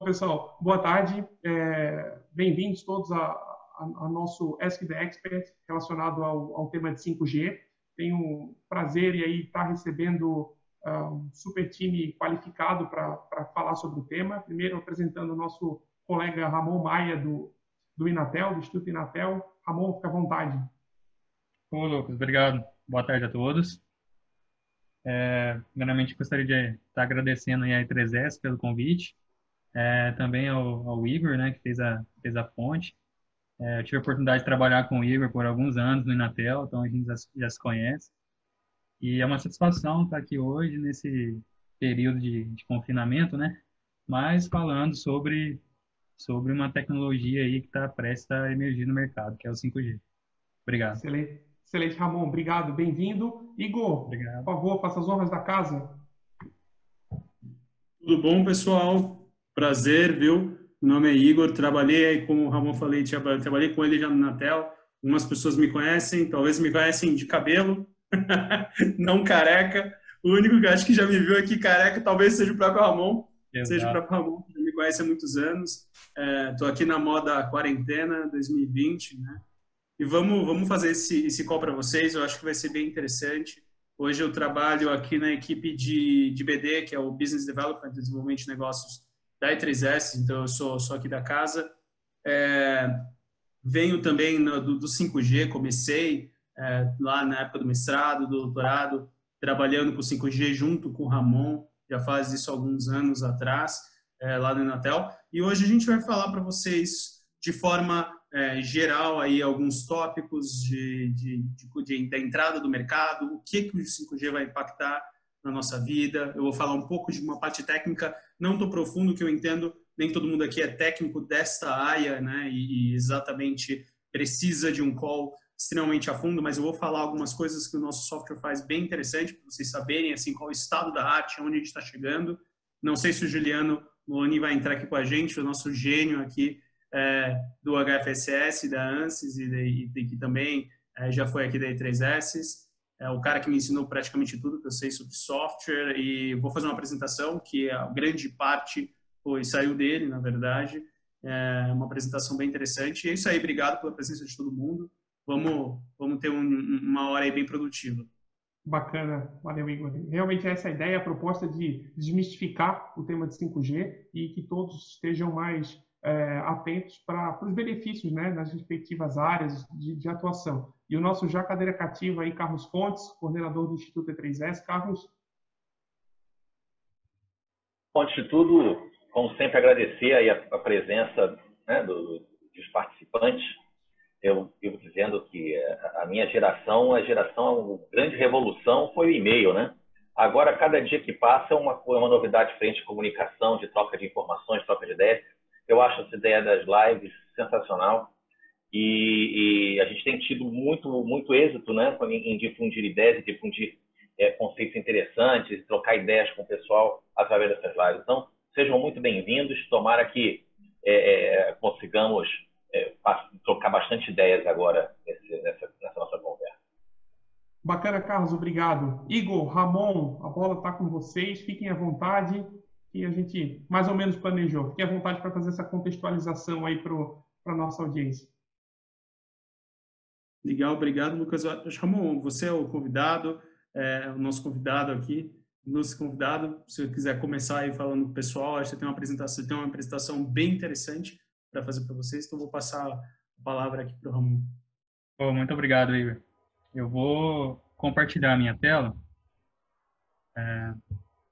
pessoal, boa tarde. Bem-vindos todos a nosso Ask the Expert relacionado ao tema de 5G. Tenho o prazer em aí estar recebendo um super time qualificado para falar sobre o tema. Primeiro, apresentando o nosso colega Ramon Maia, do Inatel, do Instituto Inatel. Ramon, fica à vontade. Ô, Lucas, obrigado. Boa tarde a todos. Primeiramente, gostaria de estar agradecendo aí a I3S pelo convite, também ao Igor, né, que fez a ponte. Eu tive a oportunidade de trabalhar com o Igor por alguns anos no Inatel, então a gente já se conhece. E é uma satisfação estar aqui hoje, nesse período de confinamento, né, mas falando sobre uma tecnologia aí que está prestes a emergir no mercado, que é o 5G. Obrigado. Excelente, excelente, Ramon. Obrigado, bem-vindo. Igor, por Obrigado. favor, faça as honras da casa. Tudo bom, pessoal? Prazer, viu? Meu nome é Igor, trabalhei aí, como o Ramon falei, trabalhei com ele já no Natel. Algumas pessoas me conhecem, talvez me conhecem de cabelo, não careca. O único que acho que já me viu aqui careca talvez seja o próprio Ramon, Exato. que já me conhece há muitos anos. Estou aqui na moda quarentena 2020, né? E vamos fazer esse call para vocês, eu acho que vai ser bem interessante. Hoje eu trabalho aqui na equipe de BD, que é o Business Development, Desenvolvimento de Negócios da E3S, então eu sou aqui da casa. É, Venho também do 5G, comecei lá na época do mestrado, do doutorado, trabalhando com 5G junto com o Ramon, já faz isso alguns anos atrás, lá no Inatel. E hoje a gente vai falar para vocês de forma geral aí alguns tópicos da entrada do mercado, o que o 5G vai impactar na nossa vida. Eu vou falar um pouco de uma parte técnica, não tão profundo que eu entendo, nem todo mundo aqui é técnico desta área, né? E exatamente precisa de um call extremamente a fundo, mas eu vou falar algumas coisas que o nosso software faz bem interessante para vocês saberem assim qual é o estado da arte, onde a gente está chegando. Não sei se o Juliano Moloni vai entrar aqui com a gente, o nosso gênio aqui do HFSS, da ANSYS e que também já foi aqui da E3S. É o cara que me ensinou praticamente tudo que eu sei sobre software e vou fazer uma apresentação que a grande parte saiu dele, na verdade. É uma apresentação bem interessante. E é isso aí, obrigado pela presença de todo mundo. Vamos ter uma hora aí bem produtiva. Bacana, valeu, Igor. Realmente essa é a ideia, a proposta de desmistificar o tema de 5G e que todos estejam mais atentos para os benefícios, né, nas respectivas áreas de atuação. E o nosso já cadeira cativa aí, Carlos Fontes, coordenador do Instituto E3S. Carlos. Antes de tudo, como sempre, agradecer aí a presença, né, dos participantes. Eu vivo dizendo que a minha geração, a grande revolução foi o e-mail, né? Agora, cada dia que passa é uma novidade diferente de comunicação, de troca de informações, troca de ideias. Eu acho essa ideia das lives sensacional e a gente tem tido muito êxito, né, em difundir ideias, difundir conceitos interessantes, trocar ideias com o pessoal através dessas lives. Então, sejam muito bem-vindos. Tomara que consigamos trocar bastante ideias agora nessa nossa conversa. Bacana, Carlos, obrigado. Igor, Ramon, a bola está com vocês. Fiquem à vontade, que a gente mais ou menos planejou. Fiquem à vontade para fazer essa contextualização aí para a nossa audiência. Legal, obrigado, Lucas. Ramon, você é o convidado, o nosso convidado aqui. Nosso convidado, se você quiser começar aí falando com o pessoal, acho que você tem uma apresentação bem interessante para fazer para vocês, então vou passar a palavra aqui para o Ramon. Muito obrigado, Igor. Eu vou compartilhar a minha tela.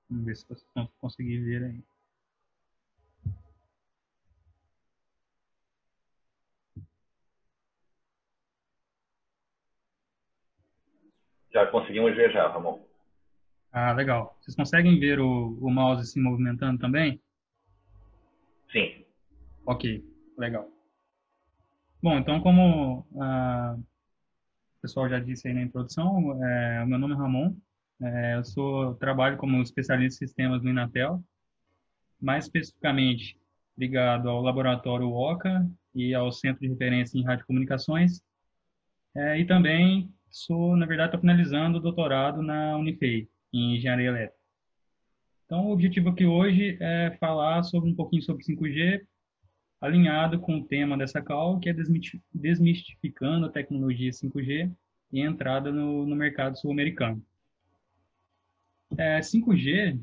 Vamos ver se vocês vão conseguir ver aí. Já conseguimos ver já, Ramon. Ah, legal. Vocês conseguem ver o mouse se movimentando também? Sim. Ok, legal. Bom, então como o pessoal já disse aí na introdução, o meu nome é Ramon. Trabalho como especialista em sistemas no Inatel, mais especificamente ligado ao laboratório OCA e ao Centro de Referência em Radiocomunicações. E também na verdade, estou finalizando o doutorado na Unifei, em Engenharia Elétrica. Então, o objetivo aqui hoje é falar sobre um pouquinho sobre 5G, alinhado com o tema dessa call, que é desmistificando a tecnologia 5G e a entrada no mercado sul-americano. 5G, deixa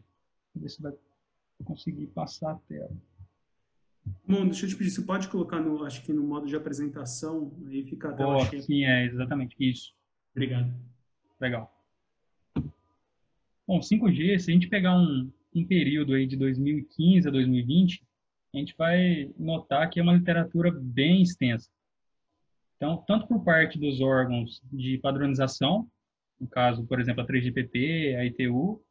eu ver se vai conseguir passar a tela. Bom, deixa eu te pedir, você pode colocar acho que no modo de apresentação, aí fica a tela cheia. Sim, é exatamente isso. Obrigado. Legal. Bom, 5G, se a gente pegar um período aí de 2015 a 2020, a gente vai notar que é uma literatura bem extensa. Então, tanto por parte dos órgãos de padronização, no caso, por exemplo, a 3GPP, a ITU,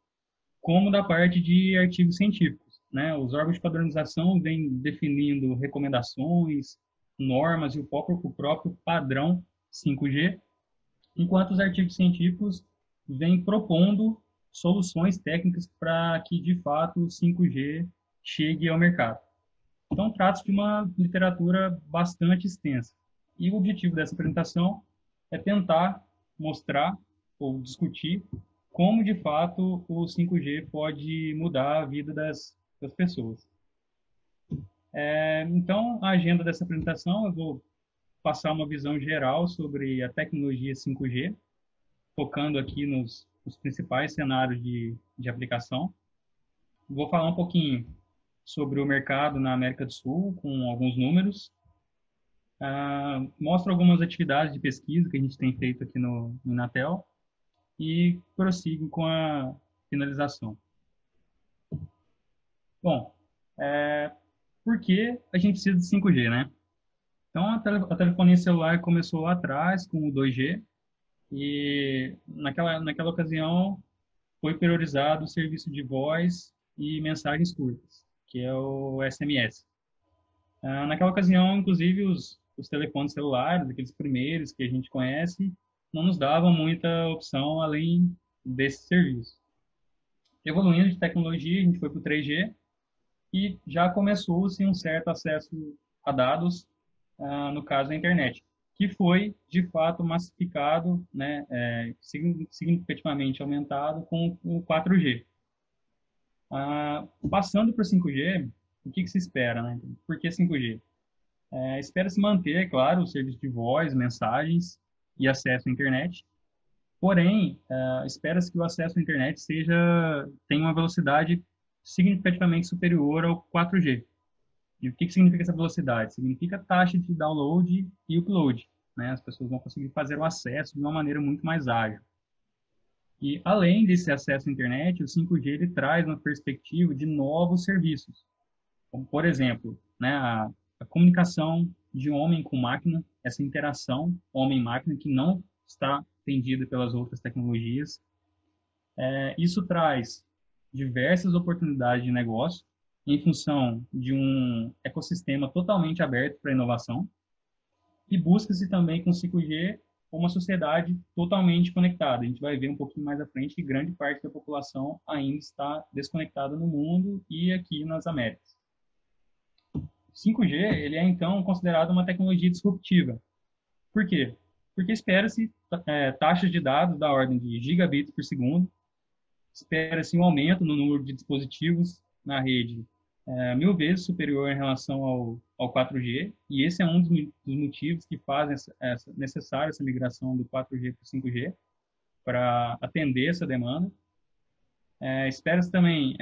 como da parte de artigos científicos, né? Os órgãos de padronização vêm definindo recomendações, normas e o próprio padrão 5G, enquanto os artigos científicos vêm propondo soluções técnicas para que, de fato, o 5G chegue ao mercado. Então, trata-se de uma literatura bastante extensa. E o objetivo dessa apresentação é tentar mostrar ou discutir como, de fato, o 5G pode mudar a vida das pessoas. Então, a agenda dessa apresentação, eu vou passar uma visão geral sobre a tecnologia 5G, focando aqui nos principais cenários de aplicação. Vou falar um pouquinho sobre o mercado na América do Sul, com alguns números. Mostro algumas atividades de pesquisa que a gente tem feito aqui no Inatel e prossigo com a finalização. Bom, por que a gente precisa de 5G, né? Então, a telefonia celular começou lá atrás com o 2G e naquela ocasião foi priorizado o serviço de voz e mensagens curtas, que é o SMS. Naquela ocasião, inclusive, os telefones celulares, aqueles primeiros que a gente conhece, não nos davam muita opção além desse serviço. Evoluindo de tecnologia, a gente foi para o 3G e já começou-se um certo acesso a dados, no caso a internet, que foi, de fato, massificado, né, significativamente aumentado com o 4G. Passando para o 5G, o que se espera, né? Por que 5G? Espera-se manter, é claro, o serviço de voz, mensagens e acesso à internet. Porém, espera-se que o acesso à internet tenha uma velocidade significativamente superior ao 4G. E o que significa essa velocidade? Significa taxa de download e upload, né? As pessoas vão conseguir fazer o acesso de uma maneira muito mais ágil. E, além desse acesso à internet, o 5G ele traz uma perspectiva de novos serviços. Como, por exemplo, né, a comunicação de homem com máquina, essa interação homem-máquina que não está atendida pelas outras tecnologias. Isso traz diversas oportunidades de negócio em função de um ecossistema totalmente aberto para inovação e busca-se também com 5G uma sociedade totalmente conectada. A gente vai ver um pouquinho mais à frente que grande parte da população ainda está desconectada no mundo e aqui nas Américas. 5G ele é, então, considerado uma tecnologia disruptiva. Por quê? Porque espera-se taxas de dados da ordem de gigabits por segundo, espera-se um aumento no número de dispositivos na rede 1000 vezes superior em relação ao 4G, e esse é um dos motivos que fazem necessária essa migração do 4G para o 5G, para atender essa demanda. Espera-se também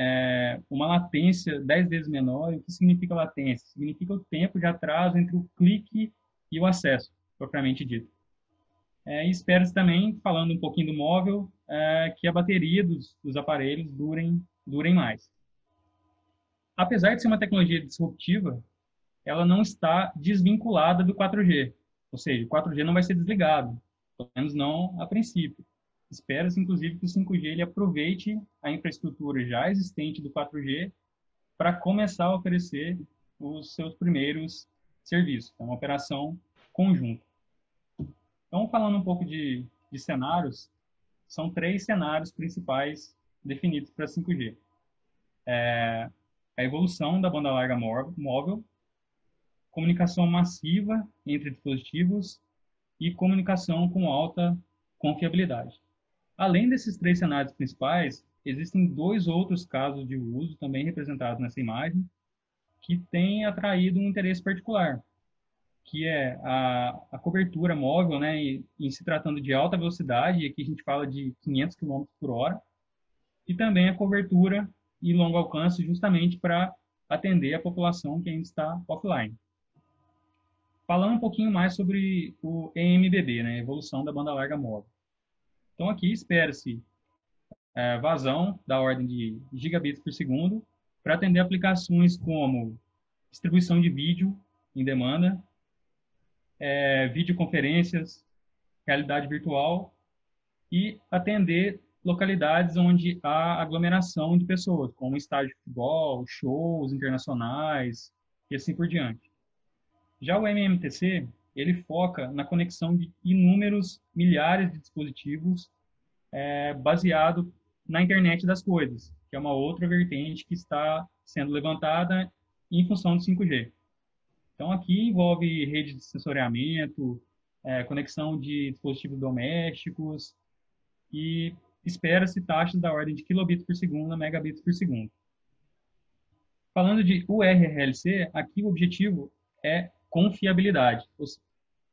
uma latência 10 vezes menor. O que significa latência? Significa o tempo de atraso entre o clique e o acesso, propriamente dito. E espera-se também, falando um pouquinho do móvel, que a bateria dos aparelhos durem mais. Apesar de ser uma tecnologia disruptiva, ela não está desvinculada do 4G. Ou seja, o 4G não vai ser desligado, pelo menos não a princípio. Espera-se, inclusive, que o 5G ele aproveite a infraestrutura já existente do 4G para começar a oferecer os seus primeiros serviços. É uma operação conjunta. Então, falando um pouco de cenários, são 3 cenários principais definidos para 5G. A evolução da banda larga móvel, comunicação massiva entre dispositivos e comunicação com alta confiabilidade. Além desses 3 cenários principais, existem 2 outros casos de uso, também representados nessa imagem, que têm atraído um interesse particular, que é a cobertura móvel, né, em se tratando de alta velocidade, e aqui a gente fala de 500 km por hora, e também a cobertura em longo alcance, justamente para atender a população que ainda está offline. Falando um pouquinho mais sobre o EMBB, né, evolução da banda larga móvel. Então, aqui espera-se vazão da ordem de gigabits por segundo para atender aplicações como distribuição de vídeo em demanda, videoconferências, realidade virtual e atender localidades onde há aglomeração de pessoas, como estádio de futebol, shows internacionais e assim por diante. Já o MMTC, ele foca na conexão de inúmeros milhares de dispositivos baseado na internet das coisas, que é uma outra vertente que está sendo levantada em função do 5G. Então, aqui envolve rede de sensoriamento, conexão de dispositivos domésticos e espera-se taxas da ordem de kilobits por segundo a megabits por segundo. Falando de URLC, aqui o objetivo é confiabilidade.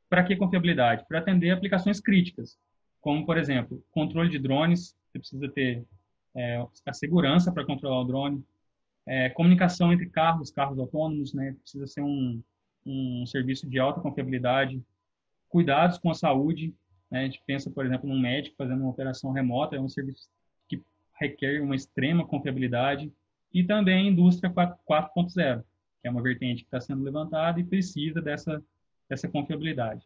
Para que confiabilidade? Para atender aplicações críticas, como, por exemplo, controle de drones, você precisa ter a segurança para controlar o drone, comunicação entre carros autônomos, né? Precisa ser um serviço de alta confiabilidade, cuidados com a saúde, né? A gente pensa, por exemplo, num médico fazendo uma operação remota, é um serviço que requer uma extrema confiabilidade, e também a indústria 4.0, que é uma vertente que está sendo levantada e precisa dessa confiabilidade.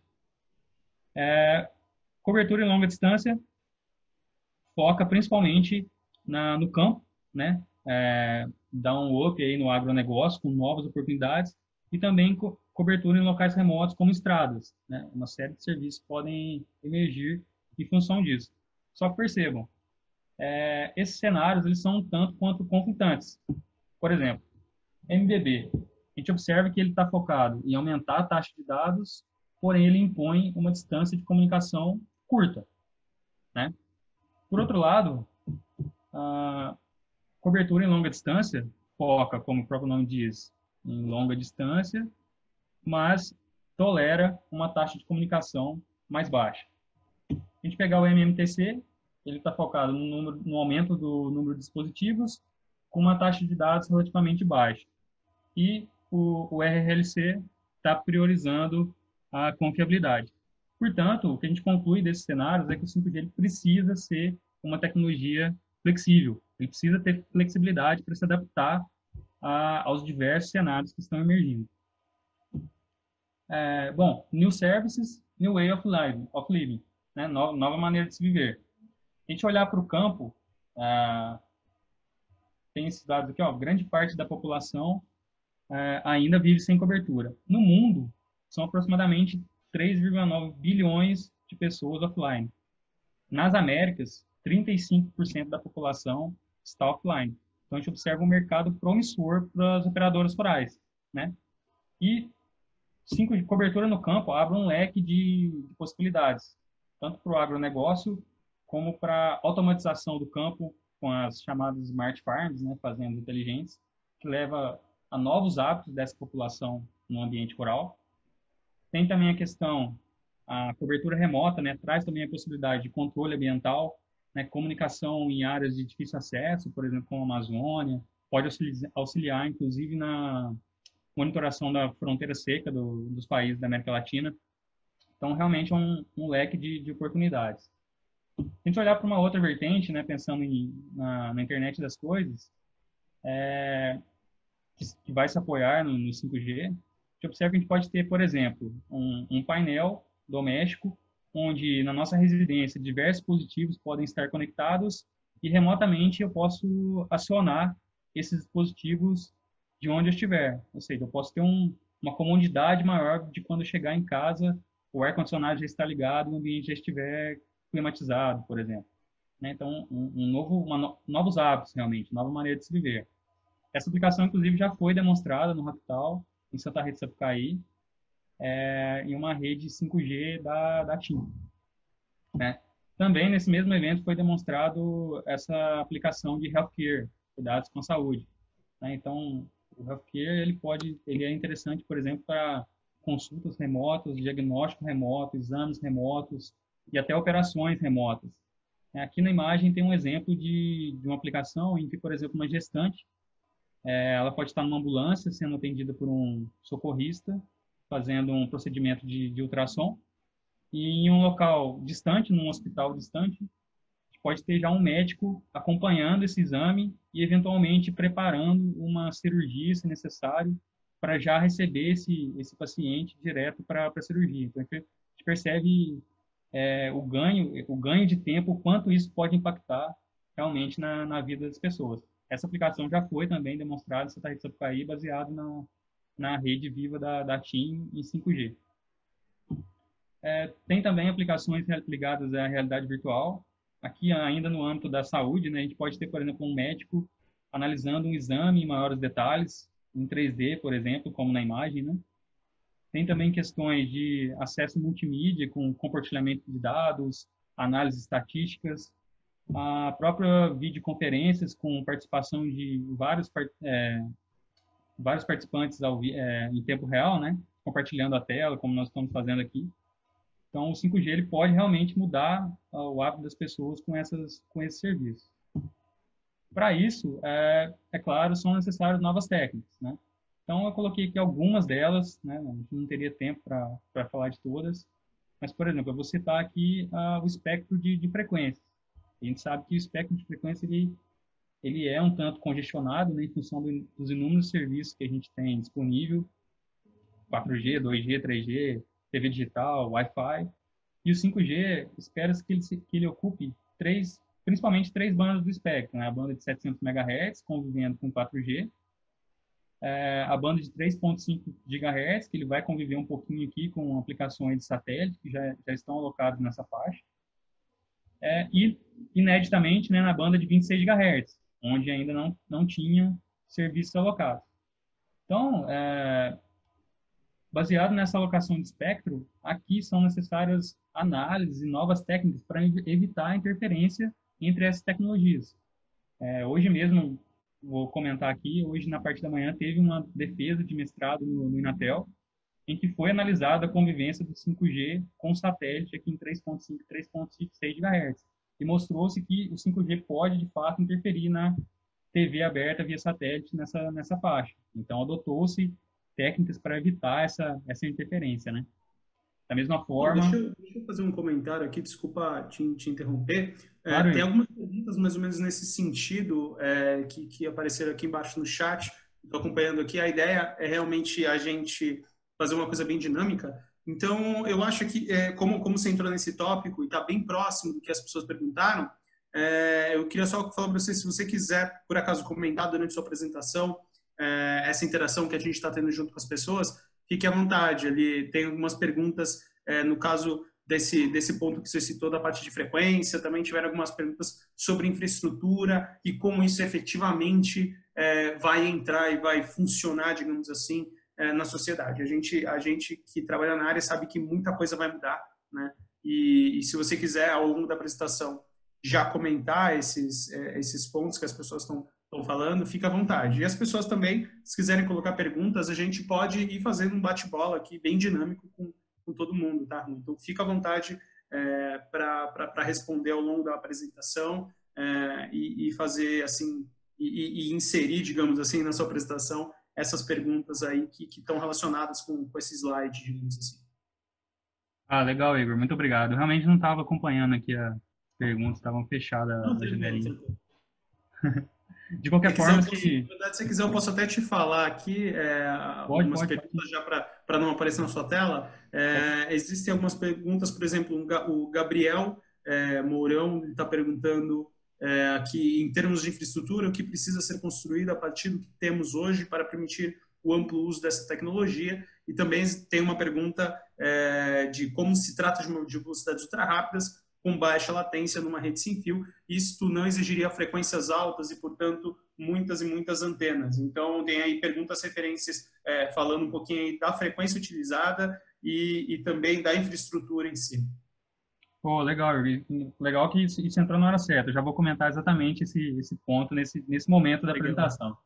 Cobertura em longa distância foca principalmente no campo, né? Dá um up aí no agronegócio com novas oportunidades e também cobertura em locais remotos como estradas, né? Uma série de serviços podem emergir em função disso. Só que percebam, esses cenários eles são um tanto quanto conflitantes. Por exemplo, MBB, a gente observa que ele está focado em aumentar a taxa de dados, porém ele impõe uma distância de comunicação curta, né? Por outro lado, a cobertura em longa distância foca, como o próprio nome diz, em longa distância, mas tolera uma taxa de comunicação mais baixa. A gente pegar o MMTC, ele está focado no aumento do número de dispositivos com uma taxa de dados relativamente baixa. E o RLC está priorizando a confiabilidade. Portanto, o que a gente conclui desses cenários é que o 5G ele precisa ser uma tecnologia flexível. Ele precisa ter flexibilidade para se adaptar aos diversos cenários que estão emergindo. Bom, New Services, New Way of Living, né? Nova maneira de se viver. A gente olhar para o campo, tem esses dados aqui, ó, grande parte da população ainda vive sem cobertura. No mundo, são aproximadamente 3,9 bilhões de pessoas offline. Nas Américas, 35% da população está offline. Então, a gente observa um mercado promissor para as operadoras rurais, né? E 5G cobertura no campo abre um leque de possibilidades, tanto para o agronegócio, como para a automatização do campo, com as chamadas smart farms, né, fazendas inteligentes, que leva a novos hábitos dessa população no ambiente rural. Tem também a questão, a cobertura remota, né, traz também a possibilidade de controle ambiental, né, comunicação em áreas de difícil acesso, por exemplo, como a Amazônia, pode auxiliar, inclusive, na monitoração da fronteira seca dos países da América Latina. Então, realmente é um leque de oportunidades. Se a gente olhar para uma outra vertente, né, pensando na internet das coisas, que vai se apoiar no 5G, a gente observa que a gente pode ter, por exemplo, um painel doméstico, onde na nossa residência diversos dispositivos podem estar conectados e remotamente eu posso acionar esses dispositivos de onde eu estiver. Ou seja, eu posso ter uma comodidade maior de quando eu chegar em casa, o ar-condicionado já está ligado, o ambiente já estiver climatizado, por exemplo. Né? Então, novos hábitos, realmente, nova maneira de se viver. Essa aplicação, inclusive, já foi demonstrada no Raptal, em Santa Rita, Sapucaí, em uma rede 5G da TIM. Né? Também nesse mesmo evento foi demonstrado essa aplicação de healthcare, cuidados com a saúde, né? Então, o healthcare ele é interessante, por exemplo, para consultas remotas, diagnóstico remoto, exames remotos e até operações remotas. Aqui na imagem tem um exemplo de uma aplicação em que, por exemplo, uma gestante, ela pode estar numa ambulância sendo atendida por um socorrista, fazendo um procedimento de ultrassom, e em um local distante, num hospital distante, pode ter já um médico acompanhando esse exame e, eventualmente, preparando uma cirurgia, se necessário, para já receber esse paciente direto para a cirurgia. Então, a gente percebe o ganho de tempo, o quanto isso pode impactar realmente na vida das pessoas. Essa aplicação já foi também demonstrada em Santa Rita do Sapucaí, baseado na rede viva da TIM em 5G. Tem também aplicações ligadas à realidade virtual. Aqui, ainda no âmbito da saúde, né, a gente pode ter, por exemplo, um médico analisando um exame em maiores detalhes, em 3D, por exemplo, como na imagem, né? Tem também questões de acesso multimídia, com compartilhamento de dados, análises estatísticas, a própria videoconferências com participação de vários participantes em tempo real, né? Compartilhando a tela, como nós estamos fazendo aqui. Então, o 5G ele pode realmente mudar o hábito das pessoas com esses serviços. Para isso, é claro, são necessárias novas técnicas, né? Então, eu coloquei aqui algumas delas, né? A gente não teria tempo para falar de todas, mas, por exemplo, eu vou citar aqui o espectro de frequências. A gente sabe que o espectro de frequência ele é um tanto congestionado, né, em função dos inúmeros serviços que a gente tem disponível, 4G, 2G, 3G, TV digital, Wi-Fi. E o 5G, espera-se que ele ocupe principalmente três bandas do espectro, né? A banda de 700 MHz, convivendo com 4G, a banda de 3.5 GHz, que ele vai conviver um pouquinho aqui com aplicações de satélite, que já estão alocados nessa faixa, e, ineditamente, né, na banda de 26 GHz, onde ainda não tinha serviços alocados. Então, baseado nessa alocação de espectro, aqui são necessárias análises e novas técnicas para evitar a interferência entre essas tecnologias. Hoje mesmo, vou comentar aqui, hoje na parte da manhã teve uma defesa de mestrado no Inatel, em que foi analisada a convivência do 5G com o satélite aqui em 3.5 e 3.6 GHz. E mostrou-se que o 5G pode, de fato, interferir na TV aberta via satélite nessa faixa. Então, adotou-se técnicas para evitar essa interferência, né? Da mesma forma... Deixa eu fazer um comentário aqui, desculpa te interromper. Claro, tem algumas perguntas mais ou menos nesse sentido que apareceram aqui embaixo no chat. Estou acompanhando aqui. A ideia é realmente a gente fazer uma coisa bem dinâmica. Então, eu acho que, como você entrou nesse tópico e está bem próximo do que as pessoas perguntaram, eu queria só falar para você, se você quiser, por acaso, comentar durante a sua apresentação, essa interação que a gente está tendo junto com as pessoas, fique à vontade. Ali tem algumas perguntas, no caso desse ponto que você citou da parte de frequência, também tiveram algumas perguntas sobre infraestrutura e como isso efetivamente vai entrar e vai funcionar, digamos assim, na sociedade. A gente que trabalha na área sabe que muita coisa vai mudar, né? E se você quiser, ao longo da apresentação, já comentar esses pontos que as pessoas estão falando, fica à vontade. E as pessoas também, se quiserem colocar perguntas, a gente pode ir fazendo um bate-bola aqui, bem dinâmico com todo mundo, tá? Então, fica à vontade para responder ao longo da apresentação e fazer, assim, e inserir, digamos assim, na sua apresentação, essas perguntas aí que estão relacionadas com esse slide, digamos assim. Legal, Igor. Muito obrigado. Eu realmente não estava acompanhando aqui as perguntas, estavam fechadas a janelinha. De qualquer forma, se você quiser, eu posso até te falar aqui algumas perguntas já para não aparecer na sua tela. Existem algumas perguntas, por exemplo, o Gabriel Mourão está perguntando aqui, em termos de infraestrutura, o que precisa ser construído a partir do que temos hoje para permitir o amplo uso dessa tecnologia. E também tem uma pergunta de como se trata de velocidades ultra rápidas com baixa latência numa rede sem fio. Isto não exigiria frequências altas e, portanto, muitas e muitas antenas. Então, tem aí perguntas, referências, falando um pouquinho aí da frequência utilizada e também da infraestrutura em si. Pô, legal, Yuri. Legal que isso entrou na hora certa. Eu já vou comentar exatamente esse ponto nesse momento da Legal. apresentação.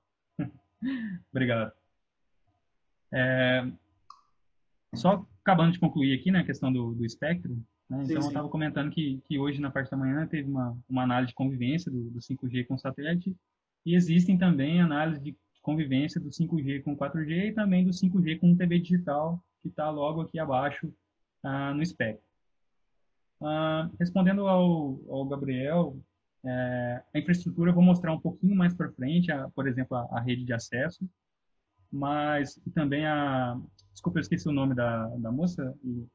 Obrigado. É, Só acabando de concluir aqui, né, a questão do espectro, né, Sim, então eu sim. estava comentando que hoje, na parte da manhã, teve uma análise de convivência do 5G com satélite, e existem também análises de convivência do 5G com 4G e também do 5G com TV digital, que está logo aqui abaixo no espectro. Respondendo ao Gabriel, a infraestrutura eu vou mostrar um pouquinho mais para frente, por exemplo, a rede de acesso, mas e também desculpa, eu esqueci o nome da moça que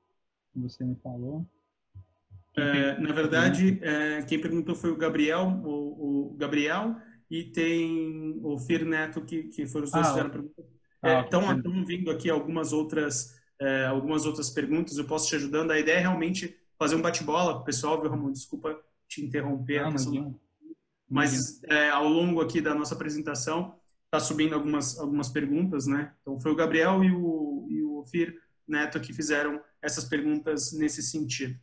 você me falou. Quem fez Na a pergunta? verdade, quem perguntou foi o Gabriel, o Gabriel, e tem o Fir Neto, que foram os dois que Ah, fizeram a pergunta. ok, beleza. Estão vindo aqui algumas outras perguntas, eu posso te ajudando. A ideia é realmente fazer um bate-bola, pessoal, viu, Ramon? Desculpa te interromper a Não, questão, imagina, imagina. mas ao longo aqui da nossa apresentação está subindo algumas perguntas, né? Então foi o Gabriel e o Fir Neto que fizeram essas perguntas nesse sentido.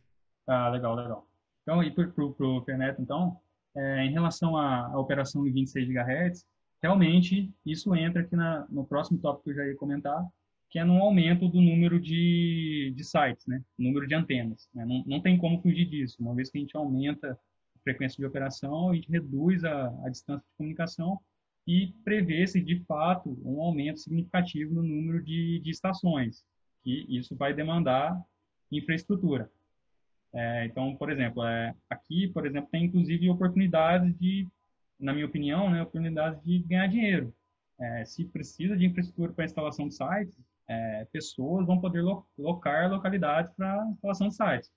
Ah, legal, legal. Então, e para o Fernet, então, em relação à operação em 26 GHz, realmente isso entra aqui no próximo tópico que eu já ia comentar, que é no aumento do número de sites, né? Número de antenas, né? Não tem como fugir disso. Uma vez que a gente aumenta a frequência de operação, a gente reduz a distância de comunicação e prevê-se, de fato, um aumento significativo no número de estações, que isso vai demandar infraestrutura. Então, por exemplo, aqui, por exemplo, tem inclusive oportunidades na minha opinião, né, oportunidades de ganhar dinheiro. Se precisa de infraestrutura para instalação de sites, pessoas vão poder locar localidades para instalação de sites.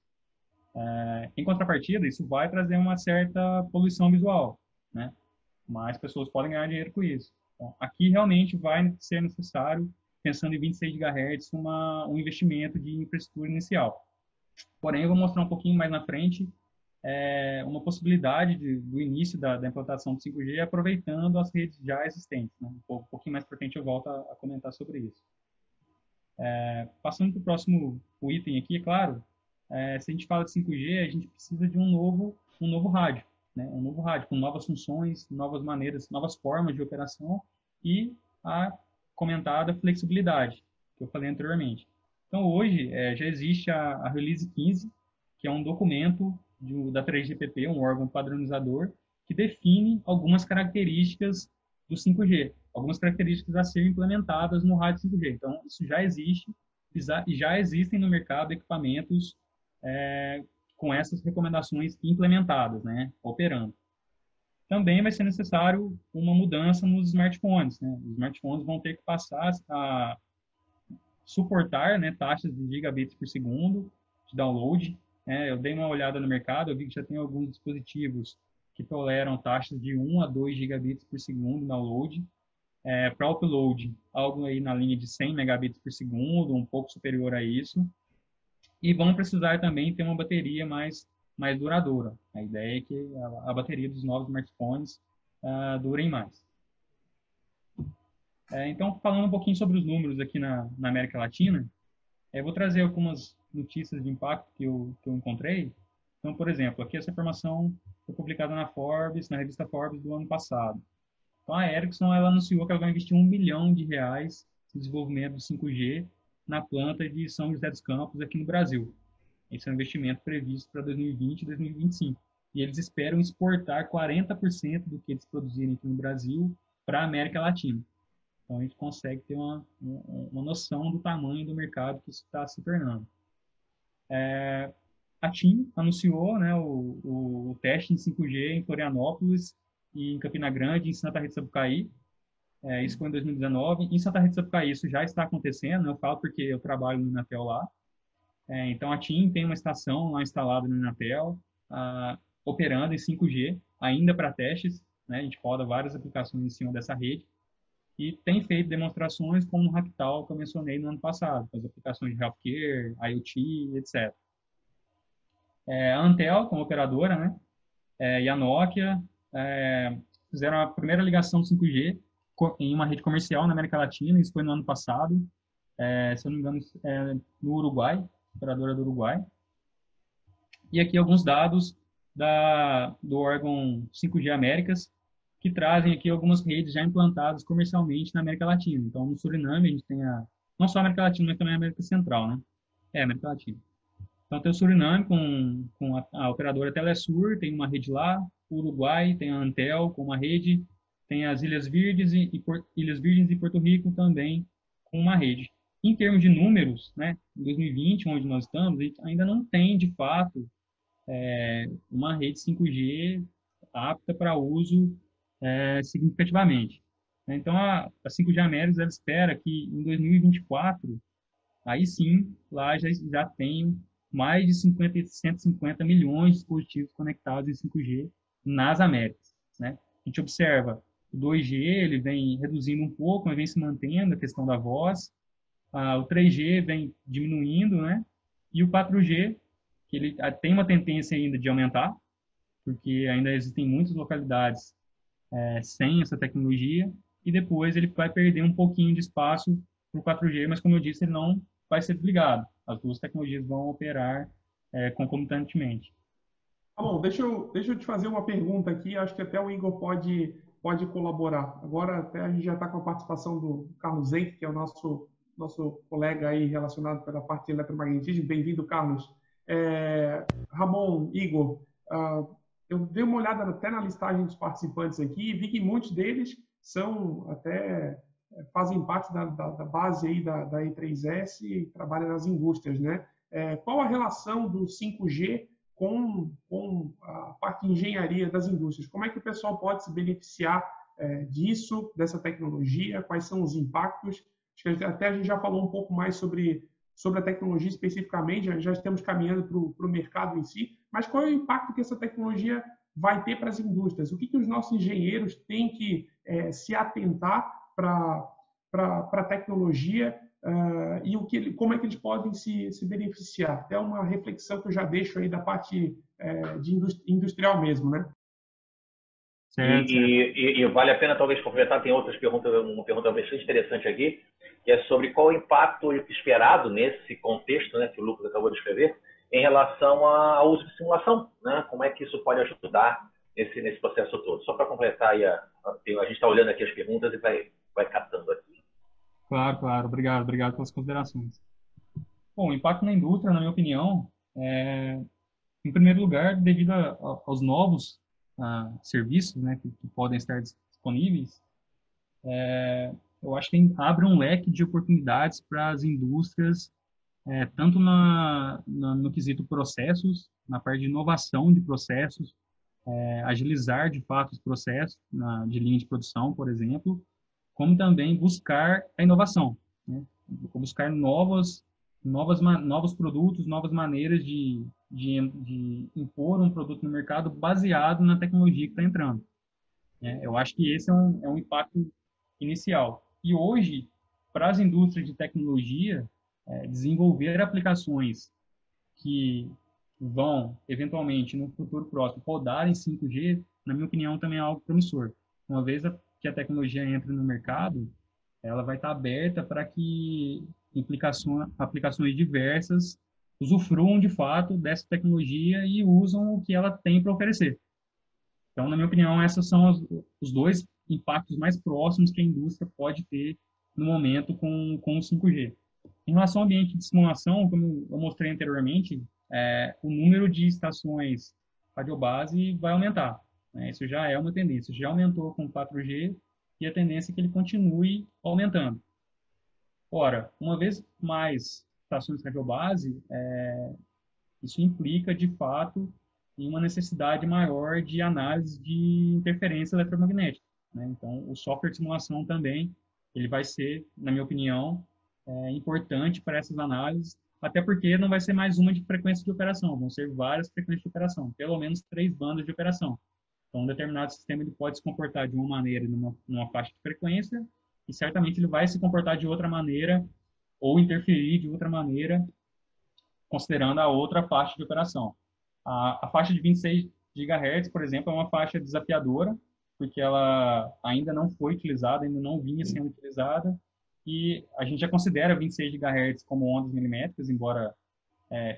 Em contrapartida, isso vai trazer uma certa poluição visual, né? Mas pessoas podem ganhar dinheiro com isso. Então, aqui realmente vai ser necessário, pensando em 26 GHz, um investimento de infraestrutura inicial. Porém, eu vou mostrar um pouquinho mais na frente uma possibilidade do início da implantação do 5G aproveitando as redes já existentes. Né? Um pouquinho mais para frente eu volto a comentar sobre isso. Passando para o próximo item aqui, é claro, se a gente fala de 5G, a gente precisa de um novo rádio, né? Um novo rádio com novas funções, novas maneiras, novas formas de operação e a comentada flexibilidade, que eu falei anteriormente. Então, hoje, já existe a Release 15, que é um documento da 3GPP, um órgão padronizador, que define algumas características do 5G, algumas características a serem implementadas no rádio 5G. Então, isso já existe, e já existem no mercado equipamentos com essas recomendações implementadas, né, operando. Também vai ser necessário uma mudança nos smartphones, né? Os smartphones vão ter que passar a suportar, né, taxas de gigabits por segundo de download. Eu dei uma olhada no mercado, eu vi que já tem alguns dispositivos que toleram taxas de 1 a 2 gigabits por segundo de download. Para upload, algo aí na linha de 100 megabits por segundo, um pouco superior a isso. E vão precisar também ter uma bateria mais duradoura. A ideia é que a bateria dos novos smartphones durem mais. Então, falando um pouquinho sobre os números aqui na América Latina, vou trazer algumas notícias de impacto que eu encontrei. Então, por exemplo, aqui essa informação foi publicada na revista Forbes do ano passado. Então, a Ericsson ela anunciou que ela vai investir R$ 1 bilhão no desenvolvimento do 5G na planta de São José dos Campos, aqui no Brasil. Esse é um investimento previsto para 2020 e 2025. E eles esperam exportar 40% do que eles produzirem aqui no Brasil para a América Latina. Então, a gente consegue ter uma noção do tamanho do mercado que isso está se tornando. A TIM anunciou, né, o teste em 5G em Florianópolis, e em Campina Grande, em Santa Rita de Sapucaí. Isso foi em 2019. Em Santa Rita de Sapucaí isso já está acontecendo, eu falo porque eu trabalho no Inatel lá. Então, a TIM tem uma estação lá instalada no Inatel, operando em 5G, ainda para testes, né? A gente roda várias aplicações em cima dessa rede, e tem feito demonstrações como o Ractal, que eu mencionei no ano passado, as aplicações de healthcare, IoT, etc. A Antel, como operadora, né? E a Nokia fizeram a primeira ligação 5G em uma rede comercial na América Latina, isso foi no ano passado, se eu não me engano, no Uruguai, operadora do Uruguai. E aqui alguns dados do órgão 5G Américas, que trazem aqui algumas redes já implantadas comercialmente na América Latina. Então, no Suriname, a gente tem não só a América Latina, mas também a América Central, né? América Latina. Então, tem o Suriname com a operadora Telesur, tem uma rede lá. O Uruguai tem a Antel com uma rede. Tem as Ilhas Virgens Ilhas Virgens e Porto Rico também com uma rede. Em termos de números, né, em 2020, onde nós estamos, a gente ainda não tem, de fato, uma rede 5G apta para uso significativamente. Então, a 5G Américas ela espera que em 2024, aí sim, lá já tem mais de 150 milhões de dispositivos conectados em 5G nas Américas, né? A gente observa o 2G, ele vem reduzindo um pouco, mas vem se mantendo a questão da voz. O 3G vem diminuindo, né? E o 4G, que ele tem uma tendência ainda de aumentar, porque ainda existem muitas localidades sem essa tecnologia, e depois ele vai perder um pouquinho de espaço para o 4G, mas como eu disse, ele não vai ser desligado. As duas tecnologias vão operar concomitantemente. Tá bom, deixa eu te fazer uma pergunta aqui, acho que até o Igor pode colaborar. Agora até a gente já está com a participação do Carlos Zenck, que é o nosso colega aí relacionado pela parte de eletromagnetismo. Bem-vindo, Carlos. Ramon, Igor, eu dei uma olhada até na listagem dos participantes aqui e vi que muitos deles fazem parte da base aí da E3S e trabalham nas indústrias, né? Qual a relação do 5G com a parte de engenharia das indústrias? Como é que o pessoal pode se beneficiar disso, dessa tecnologia? Quais são os impactos? Acho que até a gente já falou um pouco mais sobre a tecnologia especificamente, já estamos caminhando para o mercado em si, mas qual é o impacto que essa tecnologia vai ter para as indústrias? O que os nossos engenheiros têm que se atentar para a tecnologia e como é que eles podem se beneficiar? Até uma reflexão que eu já deixo aí da parte industrial mesmo, né? Certo. E vale a pena talvez complementar, tem outras perguntas, uma pergunta bastante interessante aqui, que é sobre qual o impacto esperado nesse contexto, né, que o Lucas acabou de escrever, em relação ao uso de simulação, né? Como é que isso pode ajudar nesse processo todo? Só para completar, aí a gente está olhando aqui as perguntas e vai catando aqui. Claro. Obrigado pelas considerações. Bom, o impacto na indústria, na minha opinião, em primeiro lugar, devido aos novos serviços, né, que podem estar disponíveis, eu acho que abre um leque de oportunidades para as indústrias, tanto no quesito processos, na parte de inovação de processos, agilizar de fato os processos de linha de produção, por exemplo, como também buscar a inovação, né? Buscar novos produtos, novas maneiras de impor um produto no mercado baseado na tecnologia que está entrando. Eu acho que esse é um impacto inicial. E hoje, para as indústrias de tecnologia, desenvolver aplicações que vão, eventualmente, no futuro próximo, rodar em 5G, na minha opinião, também é algo promissor. Uma vez que a tecnologia entre no mercado, ela vai estar aberta para que aplicações diversas usufruam, de fato, dessa tecnologia e usam o que ela tem para oferecer. Então, na minha opinião, esses são os dois impactos mais próximos que a indústria pode ter no momento com o 5G. Em relação ao ambiente de simulação, como eu mostrei anteriormente, o número de estações radiobase vai aumentar. Isso já é uma tendência. Já aumentou com o 4G e a tendência é que ele continue aumentando. Ora, uma vez mais estações radiobase, isso implica, de fato, em uma necessidade maior de análise de interferência eletromagnética, né? Então, o software de simulação também ele vai ser, na minha opinião, importante para essas análises, até porque não vai ser mais uma de frequência de operação, vão ser várias frequências de operação, pelo menos 3 bandas de operação. Então, um determinado sistema ele pode se comportar de uma maneira numa faixa de frequência e certamente ele vai se comportar de outra maneira ou interferir de outra maneira, considerando a outra faixa de operação. A faixa de 26 GHz, por exemplo, é uma faixa desafiadora, porque ela ainda não foi utilizada, ainda não vinha sendo utilizada, e a gente já considera 26 GHz como ondas milimétricas, embora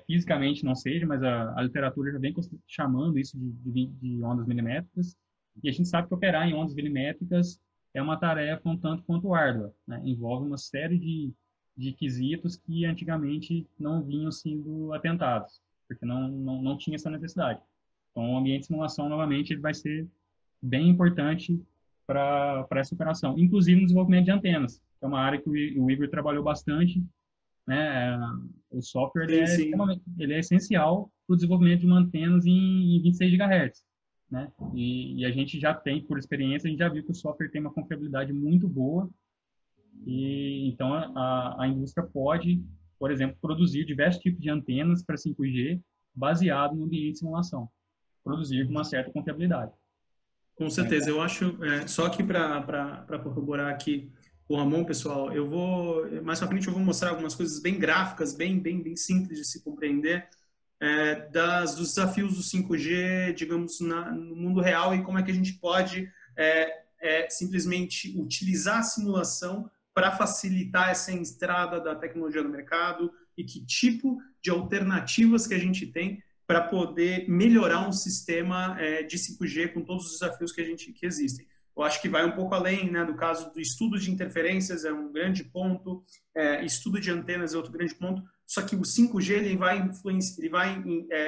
fisicamente não seja, mas a literatura já vem chamando isso de ondas milimétricas, e a gente sabe que operar em ondas milimétricas é uma tarefa um tanto quanto árdua, né? Envolve uma série de quesitos que antigamente não vinham sendo atentados, porque não tinha essa necessidade. Então, o ambiente de simulação, novamente, ele vai ser bem importante para essa operação, inclusive no desenvolvimento de antenas, que é uma área que o Igor trabalhou bastante, né? O software ele é essencial para o desenvolvimento de uma antenas em 26 GHz, né? E a gente já tem, por experiência, a gente já viu que o software tem uma confiabilidade muito boa, e então a indústria pode, por exemplo, produzir diversos tipos de antenas para 5G baseado no ambiente de simulação, produzir com uma certa confiabilidade. Com certeza, eu acho, só que para corroborar aqui o Ramon, pessoal, mais pra frente eu vou mostrar algumas coisas bem gráficas, bem simples de se compreender, dos desafios do 5G, digamos, no mundo real, e como é que a gente pode simplesmente utilizar a simulação para facilitar essa entrada da tecnologia no mercado, e que tipo de alternativas que a gente tem para poder melhorar um sistema de 5G com todos os desafios que existem. Eu acho que vai um pouco além, né, do caso do estudo de interferências, é um grande ponto, estudo de antenas é outro grande ponto, só que o 5G ele vai influenciar,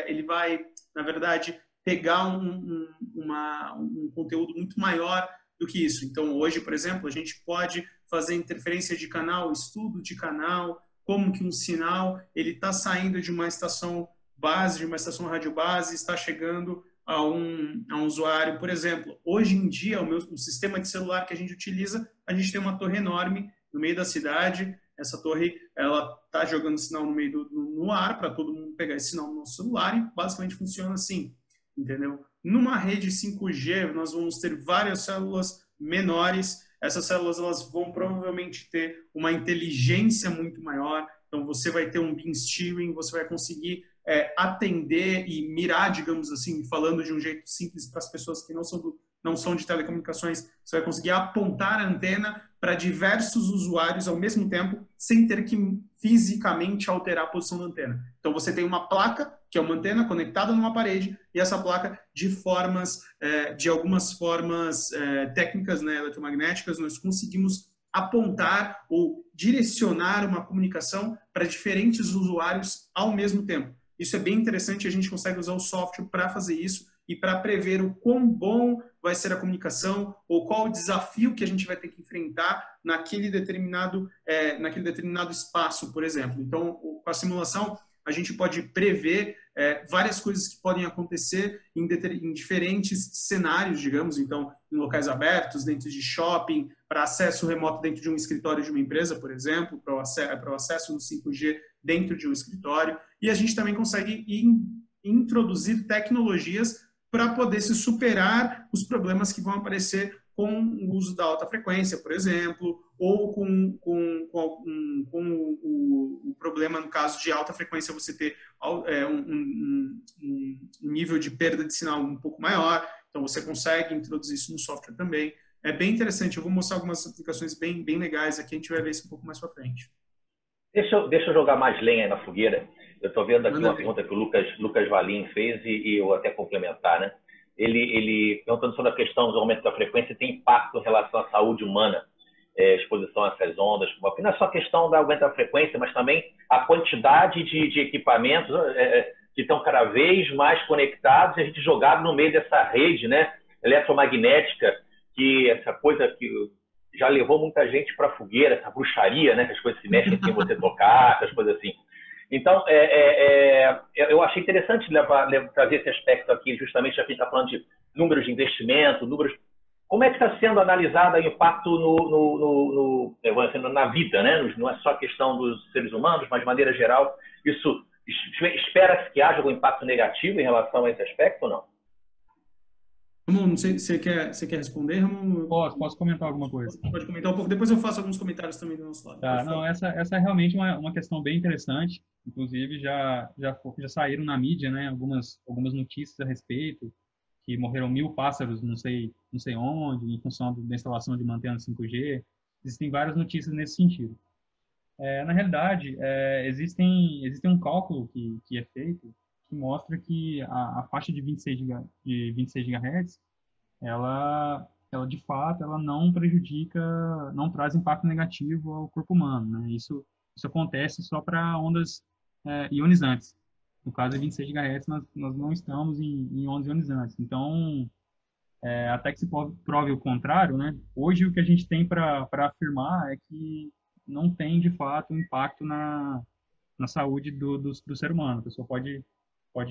ele vai, na verdade, pegar um conteúdo muito maior do que isso. Então, hoje, por exemplo, a gente pode fazer interferência de canal, estudo de canal, como que um sinal ele está saindo de uma estação base, de uma estação rádio base, está chegando a um usuário. Por exemplo, hoje em dia, o sistema de celular que a gente utiliza, a gente tem uma torre enorme no meio da cidade. Essa torre, ela está jogando sinal no ar para todo mundo pegar esse sinal no nosso celular, e basicamente funciona assim, entendeu? Numa rede 5G, nós vamos ter várias células menores. Essas células elas vão provavelmente ter uma inteligência muito maior. Então, você vai ter um beam steering, você vai conseguir atender e mirar, digamos assim, falando de um jeito simples para as pessoas que não são de telecomunicações, você vai conseguir apontar a antena para diversos usuários ao mesmo tempo, sem ter que fisicamente alterar a posição da antena. Então, você tem uma placa, que é uma antena conectada numa parede, e essa placa, de algumas formas técnicas, né, eletromagnéticas, nós conseguimos apontar ou direcionar uma comunicação para diferentes usuários ao mesmo tempo. Isso é bem interessante, a gente consegue usar o software para fazer isso e para prever o quão bom vai ser a comunicação ou qual o desafio que a gente vai ter que enfrentar naquele determinado espaço, por exemplo. Então, com a simulação, a gente pode prever várias coisas que podem acontecer em diferentes cenários, digamos, então, em locais abertos, dentro de shopping, para acesso remoto dentro de um escritório de uma empresa, por exemplo, para o acesso no 5G dentro de um escritório, e a gente também consegue introduzir tecnologias para poder se superar os problemas que vão aparecer com o uso da alta frequência, por exemplo, ou com o problema, no caso de alta frequência, você ter um nível de perda de sinal um pouco maior, então você consegue introduzir isso no software também. É bem interessante, eu vou mostrar algumas aplicações bem legais aqui, a gente vai ver isso um pouco mais para frente. Deixa eu jogar mais lenha na fogueira. Eu estou vendo aqui uma pergunta que o Lucas Valim fez e eu até complementar, né? Ele perguntando sobre a questão do aumento da frequência tem impacto em relação à saúde humana, exposição a essas ondas. Não é só a questão do aumento da frequência, mas também a quantidade de equipamentos que estão cada vez mais conectados e a gente jogado no meio dessa rede, né, eletromagnética, que essa coisa que já levou muita gente para a fogueira, essa bruxaria, né, que as coisas se mexem sem você tocar, essas coisas assim. Então, eu achei interessante trazer esse aspecto aqui, justamente já que a gente está falando de números de investimento, como é que está sendo analisado o impacto na vida, né? Não é só a questão dos seres humanos, mas de maneira geral, isso espera-se que haja algum impacto negativo em relação a esse aspecto ou não? Ramon, não sei, você quer responder, Ramon? Posso comentar alguma coisa? Pode comentar um pouco, depois eu faço alguns comentários também do nosso lado. Tá, não, essa é realmente uma questão bem interessante, inclusive já saíram na mídia, né, algumas notícias a respeito, que morreram 1000 pássaros, não sei onde, em função da instalação de uma antena 5G. Existem várias notícias nesse sentido. Na realidade, existe um cálculo que é feito que mostra que a faixa de 26 GHz, ela de fato, ela não prejudica, não traz impacto negativo ao corpo humano, né? Isso acontece só para ondas ionizantes. No caso de 26 GHz, nós não estamos em ondas ionizantes. Então, até que se prove o contrário, né? Hoje o que a gente tem para afirmar é que não tem de fato impacto na saúde do ser humano. A pessoa pode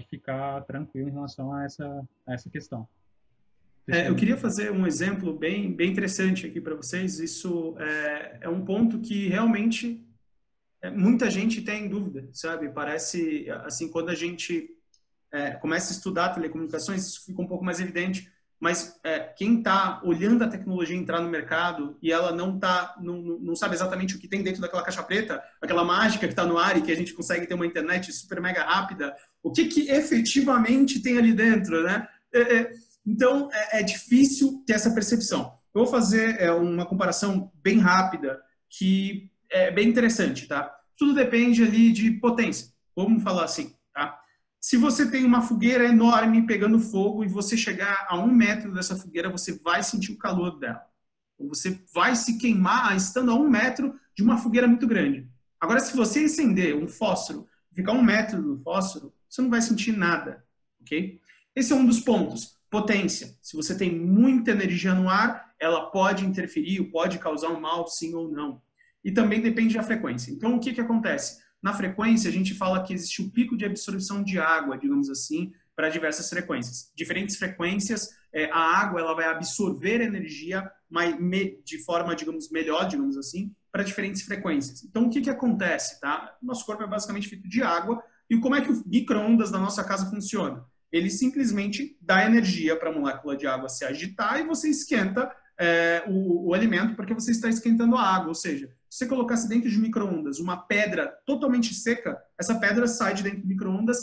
ficar tranquila em relação a essa questão. Eu queria fazer um exemplo bem interessante aqui para vocês. Isso é um ponto que realmente muita gente tem dúvida, sabe? Parece, assim, quando a gente começa a estudar telecomunicações, isso fica um pouco mais evidente. Mas quem está olhando a tecnologia entrar no mercado e ela não sabe exatamente o que tem dentro daquela caixa preta, aquela mágica que está no ar e que a gente consegue ter uma internet super mega rápida, o que efetivamente tem ali dentro, né? Então, é difícil ter essa percepção. Eu vou fazer uma comparação bem rápida que é bem interessante, tá? Tudo depende ali de potência, vamos falar assim, tá? Se você tem uma fogueira enorme pegando fogo e você chegar a 1 metro dessa fogueira, você vai sentir o calor dela. Você vai se queimar estando a 1 metro de uma fogueira muito grande. Agora, se você acender um fósforo, ficar 1 metro do fósforo, você não vai sentir nada, ok? Esse é um dos pontos. Potência. Se você tem muita energia no ar, ela pode interferir, pode causar um mal, sim ou não. E também depende da frequência. Então, o que acontece? Na frequência, a gente fala que existe um pico de absorção de água, digamos assim, para diversas frequências. Diferentes frequências, a água ela vai absorver energia de forma, digamos, melhor, digamos assim, para diferentes frequências. Então, o que acontece? Tá? Nosso corpo é basicamente feito de água. E como é que o micro-ondas da nossa casa funciona? Ele simplesmente dá energia para a molécula de água se agitar e você esquenta o alimento porque você está esquentando a água. Ou seja, se você colocasse dentro de micro-ondas uma pedra totalmente seca, essa pedra sai de dentro do micro-ondas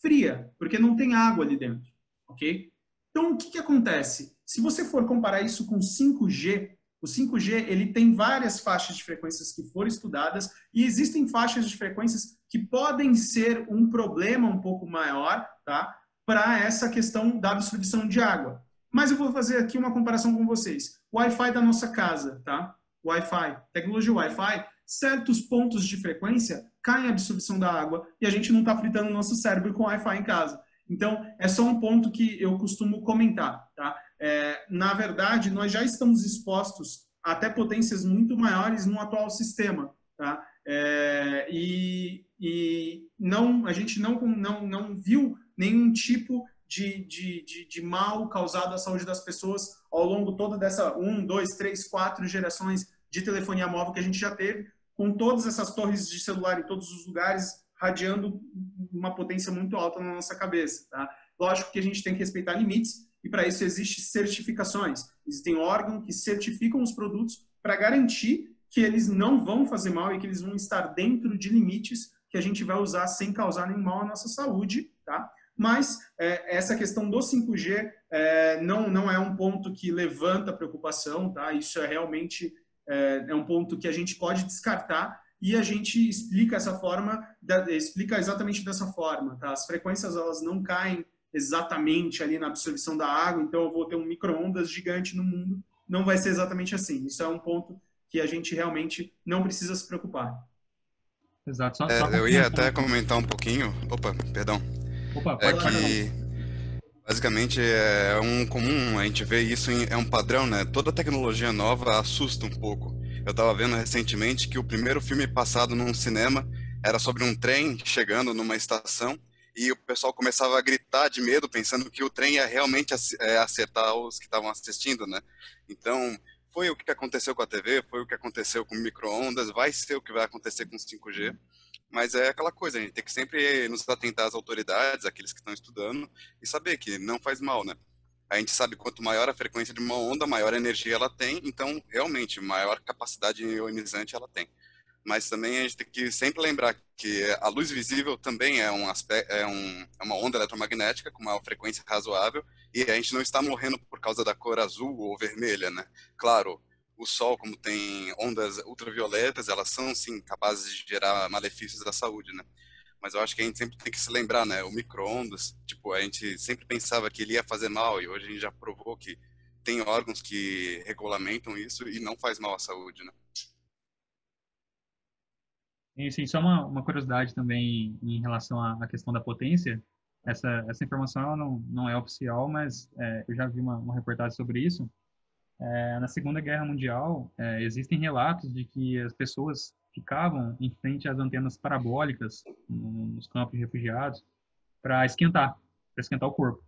fria, porque não tem água ali dentro, ok? Então, o que acontece? Se você for comparar isso com 5G, o 5G ele tem várias faixas de frequências que foram estudadas e existem faixas de frequências que podem ser um problema um pouco maior, tá? Para essa questão da absorção de água. Mas eu vou fazer aqui uma comparação com vocês. O Wi-Fi da nossa casa, tá? Wi-Fi, tecnologia Wi-Fi, certos pontos de frequência caem a absorção da água e a gente não está fritando o nosso cérebro com Wi-Fi em casa. Então, é só um ponto que eu costumo comentar, tá? Na verdade, nós já estamos expostos a até potências muito maiores no atual sistema, tá? A gente não viu nenhum tipo de mal causado à saúde das pessoas ao longo toda dessa 1, 2, 3, 4 gerações de telefonia móvel que a gente já teve, com todas essas torres de celular em todos os lugares, radiando uma potência muito alta na nossa cabeça. Tá? Lógico que a gente tem que respeitar limites, e para isso existem certificações. Existem órgãos que certificam os produtos para garantir que eles não vão fazer mal e que eles vão estar dentro de limites que a gente vai usar sem causar nenhum mal à nossa saúde, tá? Mas essa questão do 5G não é um ponto que levanta preocupação, tá? Isso é realmente um ponto que a gente pode descartar e a gente explica explica exatamente dessa forma, tá? As frequências elas não caem exatamente ali na absorção da água, então eu vou ter um micro-ondas gigante no mundo, não vai ser exatamente assim. Isso é um ponto que a gente realmente não precisa se preocupar. Exato. Eu ia até comentar um pouquinho. Opa, perdão. Opa, que basicamente é um comum, a gente vê isso, é um padrão, né? Toda tecnologia nova assusta um pouco. Eu estava vendo recentemente que o primeiro filme passado num cinema era sobre um trem chegando numa estação e o pessoal começava a gritar de medo, pensando que o trem ia realmente acertar os que estavam assistindo, né? Então, foi o que aconteceu com a TV, foi o que aconteceu com o micro-ondas, vai ser o que vai acontecer com o 5G. Mas é aquela coisa, a gente tem que sempre nos atentar às autoridades, aqueles que estão estudando, e saber que não faz mal, né? A gente sabe quanto maior a frequência de uma onda, maior energia ela tem, então, realmente, maior capacidade ionizante ela tem. Mas também a gente tem que sempre lembrar que a luz visível também é uma onda eletromagnética com uma frequência razoável, e a gente não está morrendo por causa da cor azul ou vermelha, né? Claro, o Sol, como tem ondas ultravioletas, elas são, sim, capazes de gerar malefícios à saúde, né? Mas eu acho que a gente sempre tem que se lembrar, né? O micro-ondas, tipo, a gente sempre pensava que ele ia fazer mal, e hoje a gente já provou que tem órgãos que regulamentam isso e não faz mal à saúde, né? E, assim, só uma curiosidade também em relação à questão da potência. Essa informação ela não é oficial, mas eu já vi uma reportagem sobre isso. Na Segunda Guerra Mundial, existem relatos de que as pessoas ficavam em frente às antenas parabólicas nos campos de refugiados para esquentar o corpo.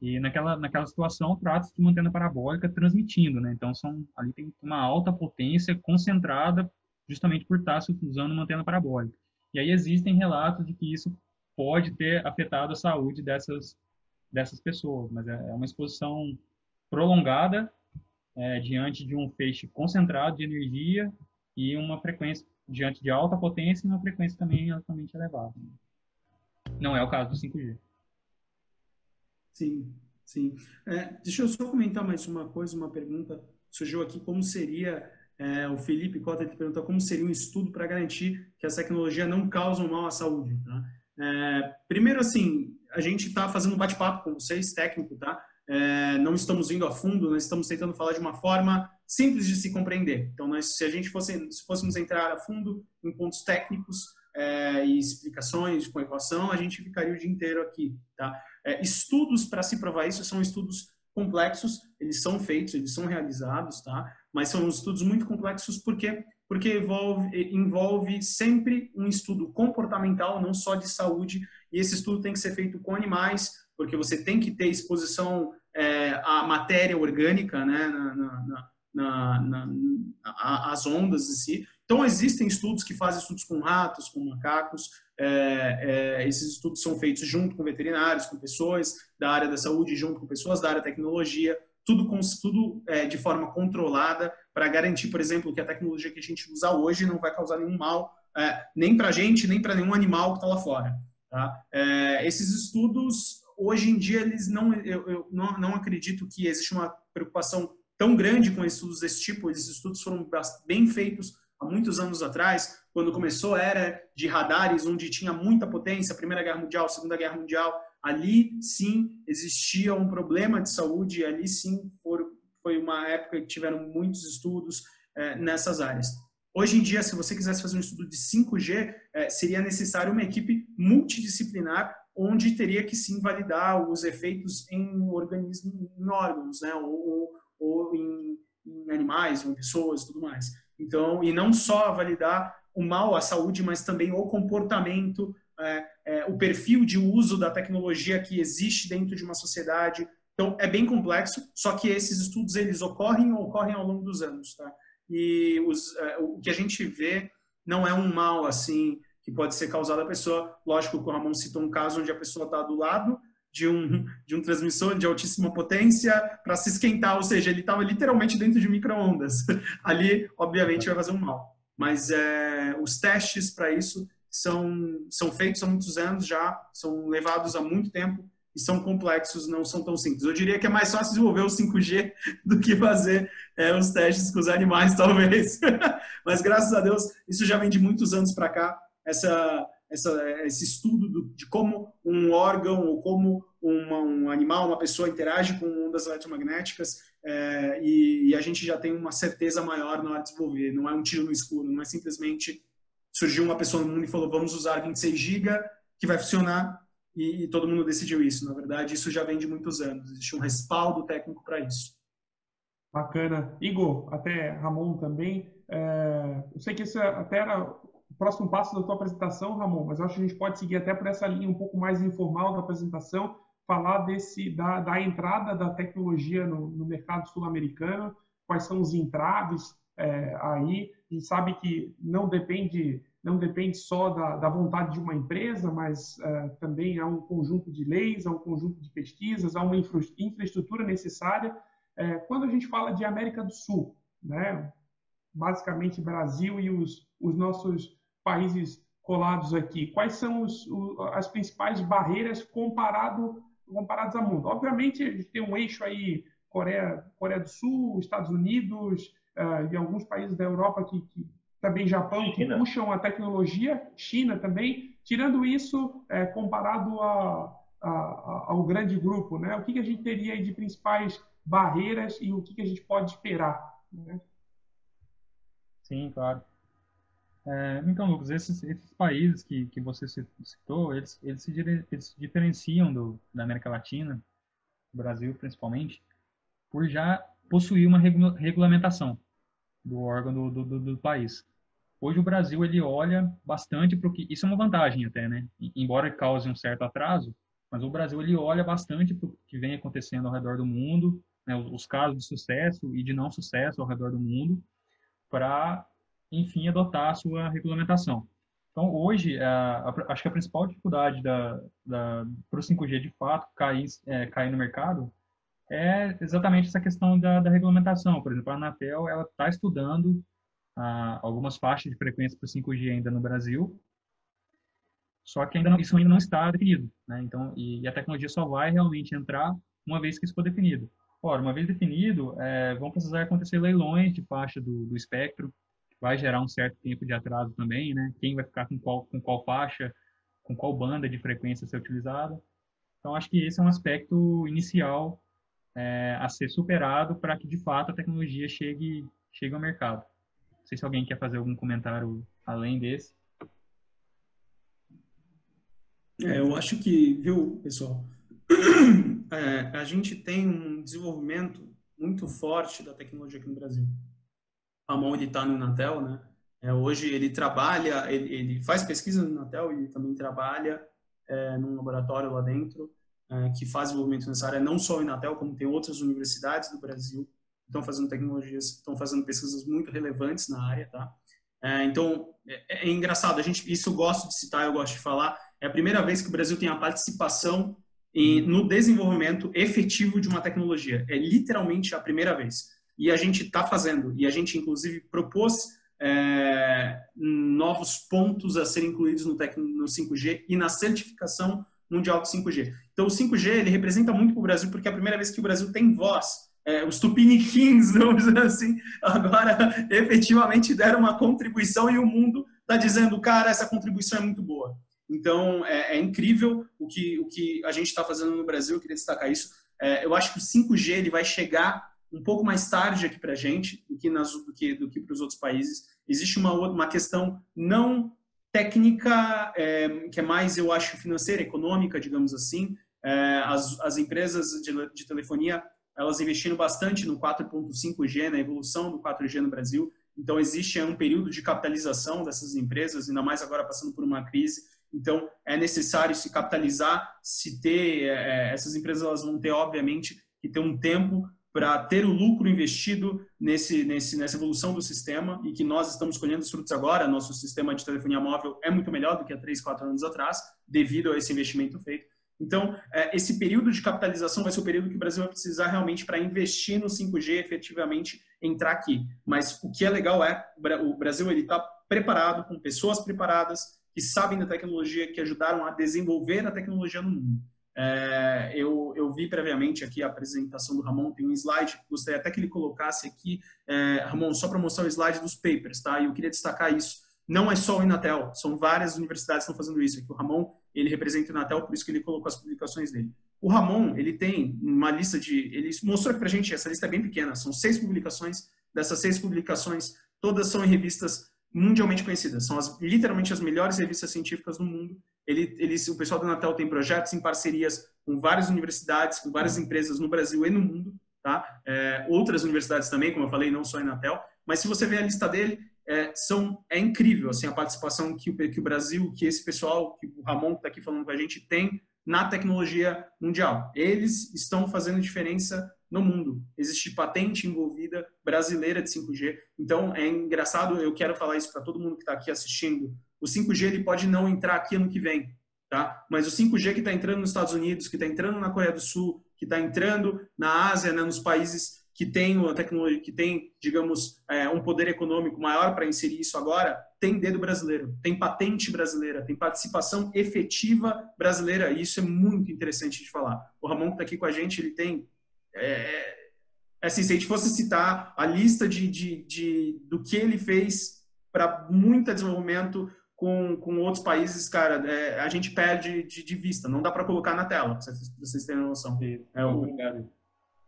E naquela situação, trata-se de uma antena parabólica transmitindo, né? Então, ali tem uma alta potência concentrada justamente por estar usando uma antena parabólica. E aí existem relatos de que isso pode ter afetado a saúde dessas pessoas, mas é uma exposição prolongada diante de um feixe concentrado de energia e uma frequência diante de alta potência e uma frequência também altamente elevada. Não é o caso do 5G. Sim, sim. Deixa eu só comentar mais uma coisa, uma pergunta. Surgiu aqui como seria, o Felipe Cota ele perguntou como seria um estudo para garantir que as tecnologias não causam mal à saúde. Tá? Primeiro, assim, a gente está fazendo um bate-papo com vocês, técnico, tá? Não estamos indo a fundo, nós estamos tentando falar de uma forma simples de se compreender. Então, se fôssemos entrar a fundo em pontos técnicos e explicações com equação, a gente ficaria o dia inteiro aqui, tá? Estudos para se provar isso são estudos complexos, eles são feitos, eles são realizados, tá? Mas são estudos muito complexos porque envolve sempre um estudo comportamental, não só de saúde, e esse estudo tem que ser feito com animais, porque você tem que ter exposição à matéria orgânica, né, às ondas em si. Então, existem estudos que fazem estudos com ratos, com macacos. Esses estudos são feitos junto com veterinários, com pessoas da área da saúde, junto com pessoas da área da tecnologia, tudo de forma controlada para garantir, por exemplo, que a tecnologia que a gente usa hoje não vai causar nenhum mal, nem para a gente, nem para nenhum animal que está lá fora. Tá? Esses estudos, hoje em dia, eu não acredito que existe uma preocupação tão grande com estudos desse tipo. Esses estudos foram bem feitos há muitos anos atrás, quando começou a era de radares, onde tinha muita potência, Primeira Guerra Mundial, Segunda Guerra Mundial, ali sim existia um problema de saúde, ali sim foi uma época que tiveram muitos estudos nessas áreas. Hoje em dia, se você quisesse fazer um estudo de 5G, seria necessário uma equipe multidisciplinar, onde teria que sim validar os efeitos em organismos, em órgãos, né? ou em animais, ou em pessoas e tudo mais. Então, e não só validar o mal à saúde, mas também o comportamento, o perfil de uso da tecnologia que existe dentro de uma sociedade. Então, é bem complexo, só que esses estudos eles ocorrem ao longo dos anos, tá? E o que a gente vê não é um mal assim que pode ser causado à pessoa. Lógico que o Ramon citou um caso onde a pessoa está do lado de um transmissor de altíssima potência para se esquentar, ou seja, ele estava literalmente dentro de micro-ondas. Ali, obviamente, vai fazer um mal. Mas os testes para isso são feitos há muitos anos já, são levados há muito tempo e são complexos, não são tão simples. Eu diria que é mais fácil desenvolver o 5G do que fazer os testes com os animais, talvez. Mas, graças a Deus, isso já vem de muitos anos para cá, esse estudo de como um órgão ou como um animal, uma pessoa interage com ondas eletromagnéticas, e a gente já tem uma certeza maior na hora de desenvolver. Não é um tiro no escuro, não é simplesmente surgiu uma pessoa no mundo e falou vamos usar 26 GB que vai funcionar e todo mundo decidiu isso. Na verdade, isso já vem de muitos anos. Existe um respaldo técnico para isso. Bacana. Igor, até Ramon também. Eu sei que isso até era o próximo passo da tua apresentação, Ramon, mas eu acho que a gente pode seguir até por essa linha um pouco mais informal da apresentação, falar da entrada da tecnologia no mercado sul-americano, quais são os entraves aí. A gente sabe que não depende só da vontade de uma empresa, mas também há um conjunto de leis, há um conjunto de pesquisas, há uma infraestrutura necessária. Quando a gente fala de América do Sul, né, basicamente Brasil e os nossos países colados aqui, quais são as principais barreiras comparadas ao mundo? Obviamente, a gente tem um eixo aí, Coreia do Sul, Estados Unidos, e alguns países da Europa também Japão, que puxam a tecnologia, China também. Tirando isso, comparado ao grande grupo, né? O que a gente teria aí de principais barreiras e o que a gente pode esperar, né? Sim, claro. Então, Lucas, esses países que você citou, eles se diferenciam da América Latina, do Brasil principalmente, por já possuir uma regulamentação do órgão do país. Hoje o Brasil ele olha bastante para o que... Isso é uma vantagem até, né? Embora cause um certo atraso, mas o Brasil ele olha bastante para o que vem acontecendo ao redor do mundo, né? Os casos de sucesso e de não sucesso ao redor do mundo, para, enfim, adotar a sua regulamentação. Então, hoje, acho que a principal dificuldade para o 5G, de fato, cair no mercado é exatamente essa questão da regulamentação. Por exemplo, a Anatel está estudando algumas faixas de frequência para o 5G ainda no Brasil, só que isso ainda não está definido, né? Então, e a tecnologia só vai realmente entrar uma vez que isso for definido. Ora, uma vez definido, vão precisar acontecer leilões de faixa do espectro, vai gerar um certo tempo de atraso também, né? Quem vai ficar com qual faixa, com qual banda de frequência ser utilizada. Então, acho que esse é um aspecto inicial a ser superado para que, de fato, a tecnologia chegue ao mercado. Não sei se alguém quer fazer algum comentário além desse. Eu acho que, viu, pessoal, a gente tem um desenvolvimento muito forte da tecnologia aqui no Brasil. O Ramon, ele está no Inatel, né? Hoje ele trabalha, ele faz pesquisa no Inatel e também trabalha num laboratório lá dentro que faz desenvolvimento nessa área, não só o Inatel, como tem outras universidades do Brasil estão fazendo tecnologias, estão fazendo pesquisas muito relevantes na área, tá? Então, é engraçado, isso eu gosto de citar, eu gosto de falar, é a primeira vez que o Brasil tem a participação no desenvolvimento efetivo de uma tecnologia. É literalmente a primeira vez. E a gente está fazendo, e a gente, inclusive, propôs novos pontos a serem incluídos no 5G e na certificação mundial do 5G. Então, o 5G, ele representa muito para o Brasil, porque é a primeira vez que o Brasil tem voz. Os tupiniquins, vamos dizer assim, agora efetivamente deram uma contribuição e o mundo está dizendo, cara, essa contribuição é muito boa. Então, é incrível o que a gente está fazendo no Brasil, eu queria destacar isso. Eu acho que o 5G ele vai chegar um pouco mais tarde aqui para a gente do que para os outros países. Existe uma questão não técnica, que é mais, eu acho, financeira, econômica, digamos assim. As empresas de telefonia, elas investiram bastante no 4.5G, na evolução do 4G no Brasil. Então, existe um período de capitalização dessas empresas, ainda mais agora passando por uma crise. Então, é necessário se capitalizar, essas empresas elas vão ter, obviamente, que ter um tempo para ter o lucro investido nessa evolução do sistema e que nós estamos colhendo os frutos agora. Nosso sistema de telefonia móvel é muito melhor do que há 3, 4 anos atrás, devido a esse investimento feito. Então, esse período de capitalização vai ser o período que o Brasil vai precisar realmente para investir no 5G efetivamente entrar aqui. Mas o que é legal o Brasil está preparado, com pessoas preparadas, que sabem da tecnologia, que ajudaram a desenvolver a tecnologia no mundo. Eu vi previamente aqui a apresentação do Ramon, tem um slide, gostaria até que ele colocasse aqui, Ramon, só para mostrar o slide dos papers, tá? E eu queria destacar isso. Não é só o Inatel, são várias universidades que estão fazendo isso. Aqui o Ramon, ele representa o Inatel, por isso que ele colocou as publicações dele. O Ramon, ele tem uma lista ele mostrou aqui pra gente, essa lista é bem pequena, são 6 publicações, dessas 6 publicações, todas são em revistas mundialmente conhecidas, são literalmente as melhores revistas científicas do mundo. O pessoal do Inatel tem projetos em parcerias com várias universidades, com várias empresas no Brasil e no mundo, tá? Outras universidades também, como eu falei, não só a Inatel, mas se você ver a lista dele, é incrível assim, a participação que o Brasil, que esse pessoal, que o Ramon que está aqui falando com a gente, tem na tecnologia mundial. Eles estão fazendo diferença no mundo. Existe patente envolvida brasileira de 5G. Então, é engraçado, eu quero falar isso para todo mundo que está aqui assistindo. O 5G ele pode não entrar aqui ano que vem, tá? Mas o 5G que está entrando nos Estados Unidos, que está entrando na Coreia do Sul, que está entrando na Ásia, né, nos países que tem a tecnologia, que tem, digamos, um poder econômico maior para inserir isso agora, tem dedo brasileiro, tem patente brasileira, tem participação efetiva brasileira, e isso é muito interessante de falar. O Ramon que está aqui com a gente, ele tem assim, se a gente fosse citar a lista do que ele fez para muito desenvolvimento com outros países, cara, a gente perde de vista. Não dá para colocar na tela, pra vocês terem noção. Obrigado.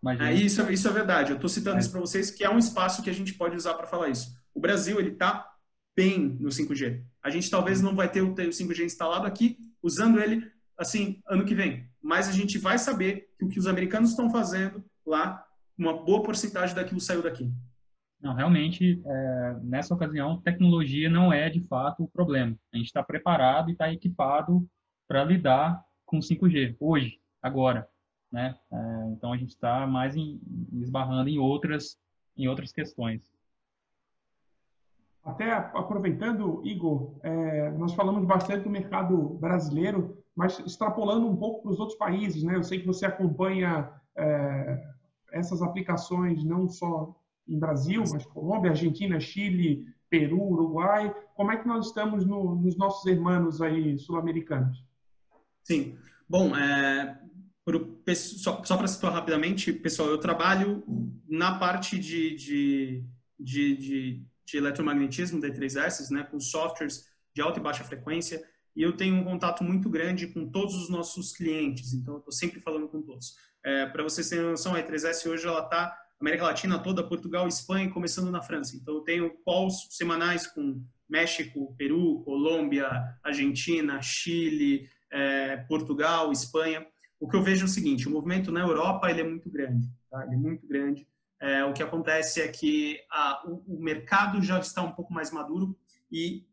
Imagina. Isso é verdade. Eu estou citando isso para vocês, que é um espaço que a gente pode usar para falar isso. O Brasil, ele está bem no 5G. A gente talvez não vai ter o 5G instalado aqui, usando ele, assim, ano que vem. Mas a gente vai saber que o que os americanos estão fazendo lá, uma boa porcentagem daquilo saiu daqui. Não, realmente, nessa ocasião, tecnologia não é, de fato, o problema. A gente está preparado e está equipado para lidar com 5G, hoje, agora, né? Então, a gente está mais esbarrando em outras questões. Até aproveitando, Igor, nós falamos bastante do mercado brasileiro, mas extrapolando um pouco para os outros países, né? Eu sei que você acompanha essas aplicações não só em Brasil, mas Colômbia, Argentina, Chile, Peru, Uruguai. Como é que nós estamos nos nossos irmãos aí sul-americanos? Sim. Bom, só para situar rapidamente, pessoal, eu trabalho na parte de eletromagnetismo, D3S, né, com softwares de alta e baixa frequência, e eu tenho um contato muito grande com todos os nossos clientes, então eu estou sempre falando com todos. Para vocês terem noção, a E3S hoje ela está América Latina toda, Portugal, Espanha, começando na França. Então eu tenho calls semanais com México, Peru, Colômbia, Argentina, Chile, Portugal, Espanha. O que eu vejo é o seguinte: o movimento na Europa ele é muito grande, tá? Ele é muito grande. O que acontece é que o mercado já está um pouco mais maduro e,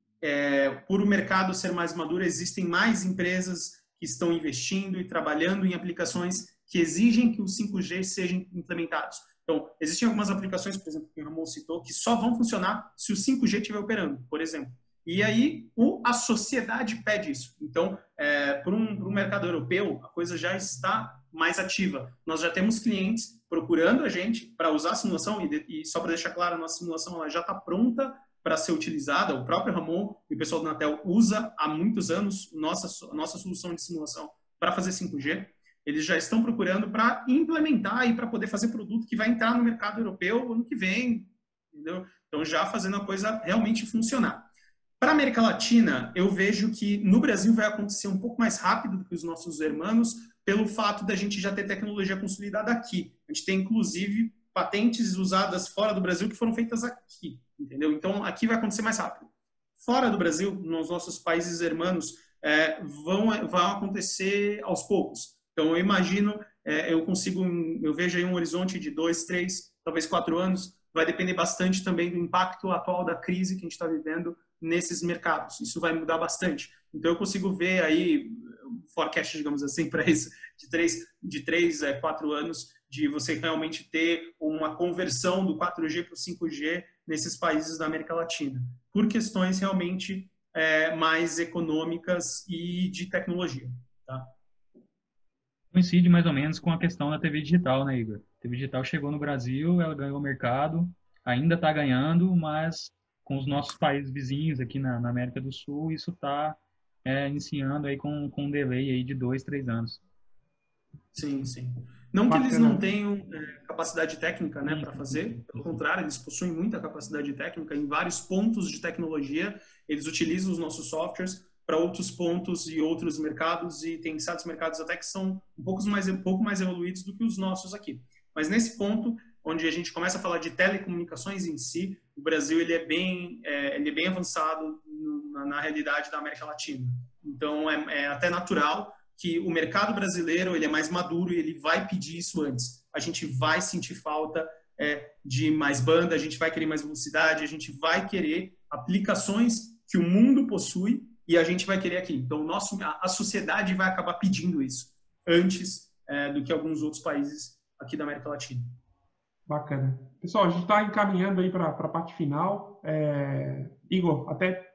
por o mercado ser mais maduro, existem mais empresas que estão investindo e trabalhando em aplicações que exigem que os 5G sejam implementados. Então, existem algumas aplicações, por exemplo, que o Ramon citou, que só vão funcionar se o 5G estiver operando, por exemplo. E aí, a sociedade pede isso. Então, para um mercado europeu, a coisa já está mais ativa. Nós já temos clientes procurando a gente para usar a simulação, e só para deixar claro, a nossa simulação ela já está pronta para ser utilizada. O próprio Ramon e o pessoal do Anatel usa há muitos anos a nossa solução de simulação para fazer 5G. Eles já estão procurando para implementar e para poder fazer produto que vai entrar no mercado europeu ano que vem, entendeu? Então, já fazendo a coisa realmente funcionar. Para a América Latina, eu vejo que no Brasil vai acontecer um pouco mais rápido do que os nossos irmãos, pelo fato da gente já ter tecnologia consolidada aqui. A gente tem, inclusive, patentes usadas fora do Brasil que foram feitas aqui, entendeu? Então, aqui vai acontecer mais rápido. Fora do Brasil, nos nossos países irmãos, vão acontecer aos poucos. Então, eu imagino, eu vejo aí um horizonte de 2, 3, talvez 4 anos. Vai depender bastante também do impacto atual da crise que a gente está vivendo nesses mercados. Isso vai mudar bastante. Então, eu consigo ver aí um forecast, digamos assim, para isso, de 3 a 4 anos, de você realmente ter uma conversão do 4G para o 5G nesses países da América Latina, por questões realmente mais econômicas e de tecnologia, tá? Coincide mais ou menos com a questão da TV digital, né, Igor? A TV digital chegou no Brasil, ela ganhou o mercado, ainda está ganhando, mas com os nossos países vizinhos aqui na América do Sul, isso está iniciando aí com um delay aí de 2, 3 anos. Sim, sim. Não que eles não tenham capacidade técnica, né, para fazer, pelo contrário, eles possuem muita capacidade técnica em vários pontos de tecnologia, eles utilizam os nossos softwares para outros pontos e outros mercados, e tem certos mercados até que são um pouco mais evoluídos do que os nossos aqui. Mas nesse ponto, onde a gente começa a falar de telecomunicações em si, o Brasil ele é bem avançado na realidade da América Latina. Então, é até natural que o mercado brasileiro ele é mais maduro e ele vai pedir isso antes. A gente vai sentir falta de mais banda, a gente vai querer mais velocidade, a gente vai querer aplicações que o mundo possui e a gente vai querer aqui. Então, a sociedade vai acabar pedindo isso antes do que alguns outros países aqui da América Latina. Bacana. Pessoal, a gente está encaminhando aí para a parte final. Igor, até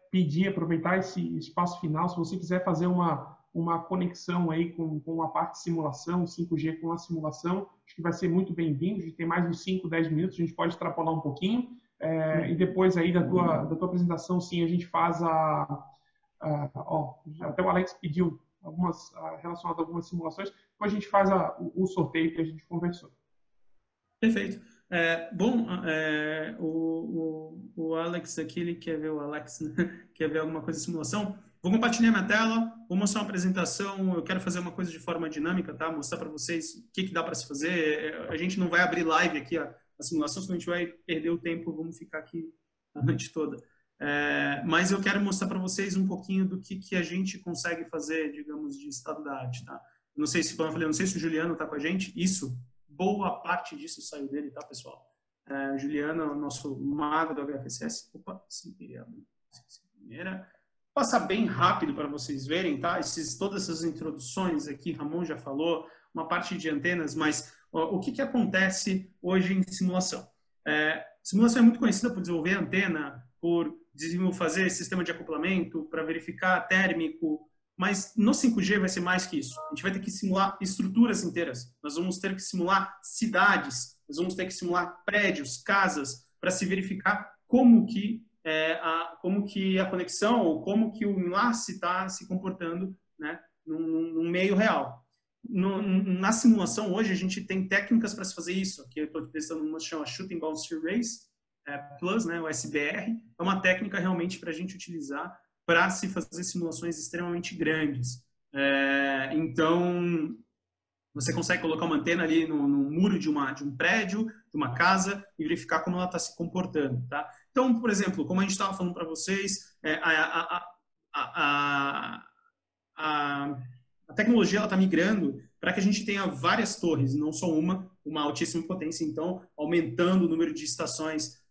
aproveitar esse espaço final, se você quiser fazer uma conexão aí com a parte de simulação, 5G com a simulação, acho que vai ser muito bem-vindo. A gente tem mais uns 5, 10 minutos, a gente pode extrapolar um pouquinho. E depois aí da tua apresentação, sim, a gente faz até o Alex pediu relacionado a algumas simulações, depois a gente faz o sorteio que a gente conversou. Perfeito. O Alex aqui, ele quer ver o Alex, né? Quer ver alguma coisa de simulação? Vou compartilhar minha tela, vou mostrar uma apresentação. Eu quero fazer uma coisa de forma dinâmica, tá? Mostrar para vocês o que dá para se fazer. A gente não vai abrir live aqui, a simulação, senão a gente vai perder o tempo, vamos ficar aqui a noite toda. Mas eu quero mostrar para vocês um pouquinho do que a gente consegue fazer, digamos, de estado da arte, tá? Não sei se, como eu falei, não sei se o Juliano está com a gente. Isso, boa parte disso saiu dele, tá, pessoal? Juliano, o nosso mago do HFSS. Opa, sem querer abrir. Primeira. Vou passar bem rápido para vocês verem, tá? Todas essas introduções aqui, Ramon já falou, uma parte de antenas, mas o que acontece hoje em simulação? Simulação é muito conhecida por desenvolver antena, por fazer sistema de acoplamento, para verificar térmico, mas no 5G vai ser mais que isso. A gente vai ter que simular estruturas inteiras. Nós vamos ter que simular cidades, nós vamos ter que simular prédios, casas, para se verificar como que a conexão ou como que o enlace está se comportando, né, num meio real. Na simulação hoje a gente tem técnicas para se fazer isso. Aqui eu estou testando uma que chama Shooting Boundary Race Plus, né, o SBR. É uma técnica realmente para a gente utilizar para se fazer simulações extremamente grandes. Então, você consegue colocar uma antena ali no muro de um prédio, de uma casa, e verificar como ela está se comportando, tá? Então, por exemplo, como a gente estava falando para vocês, a tecnologia está migrando para que a gente tenha várias torres, não só uma altíssima potência, então, aumentando o número de estações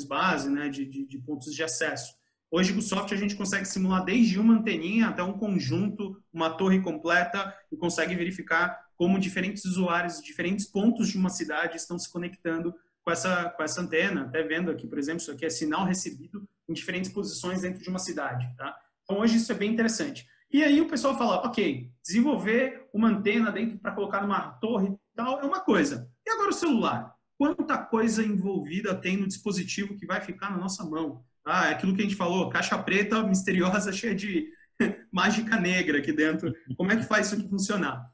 base, né, de pontos de acesso. Hoje, com o software, a gente consegue simular desde uma anteninha até um conjunto, uma torre completa, e consegue verificar como diferentes usuários de diferentes pontos de uma cidade estão se conectando com essa antena. Até vendo aqui, por exemplo, isso aqui é sinal recebido em diferentes posições dentro de uma cidade, tá? Então, hoje isso é bem interessante. E aí o pessoal fala, ok, desenvolver uma antena dentro para colocar numa torre e tal é uma coisa. E agora o celular? Quanta coisa envolvida tem no dispositivo que vai ficar na nossa mão? É aquilo que a gente falou, caixa preta misteriosa, cheia de mágica negra aqui dentro. Como é que faz isso aqui funcionar?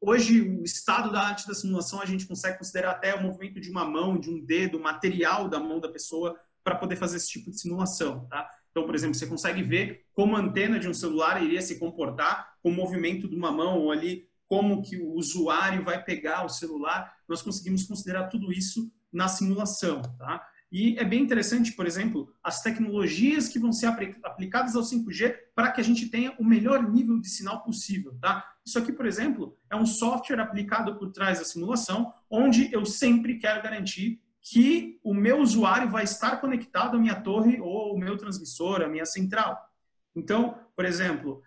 Hoje, o estado da arte da simulação, a gente consegue considerar até o movimento de uma mão, de um dedo, o material da mão da pessoa para poder fazer esse tipo de simulação, tá? Então, por exemplo, você consegue ver como a antena de um celular iria se comportar com o movimento de uma mão, ou ali como que o usuário vai pegar o celular. Nós conseguimos considerar tudo isso na simulação, tá? E é bem interessante, por exemplo, as tecnologias que vão ser aplicadas ao 5G para que a gente tenha o melhor nível de sinal possível, tá? Isso aqui, por exemplo, é um software aplicado por trás da simulação, onde eu sempre quero garantir que o meu usuário vai estar conectado à minha torre ou ao meu transmissor, à minha central. Então, por exemplo,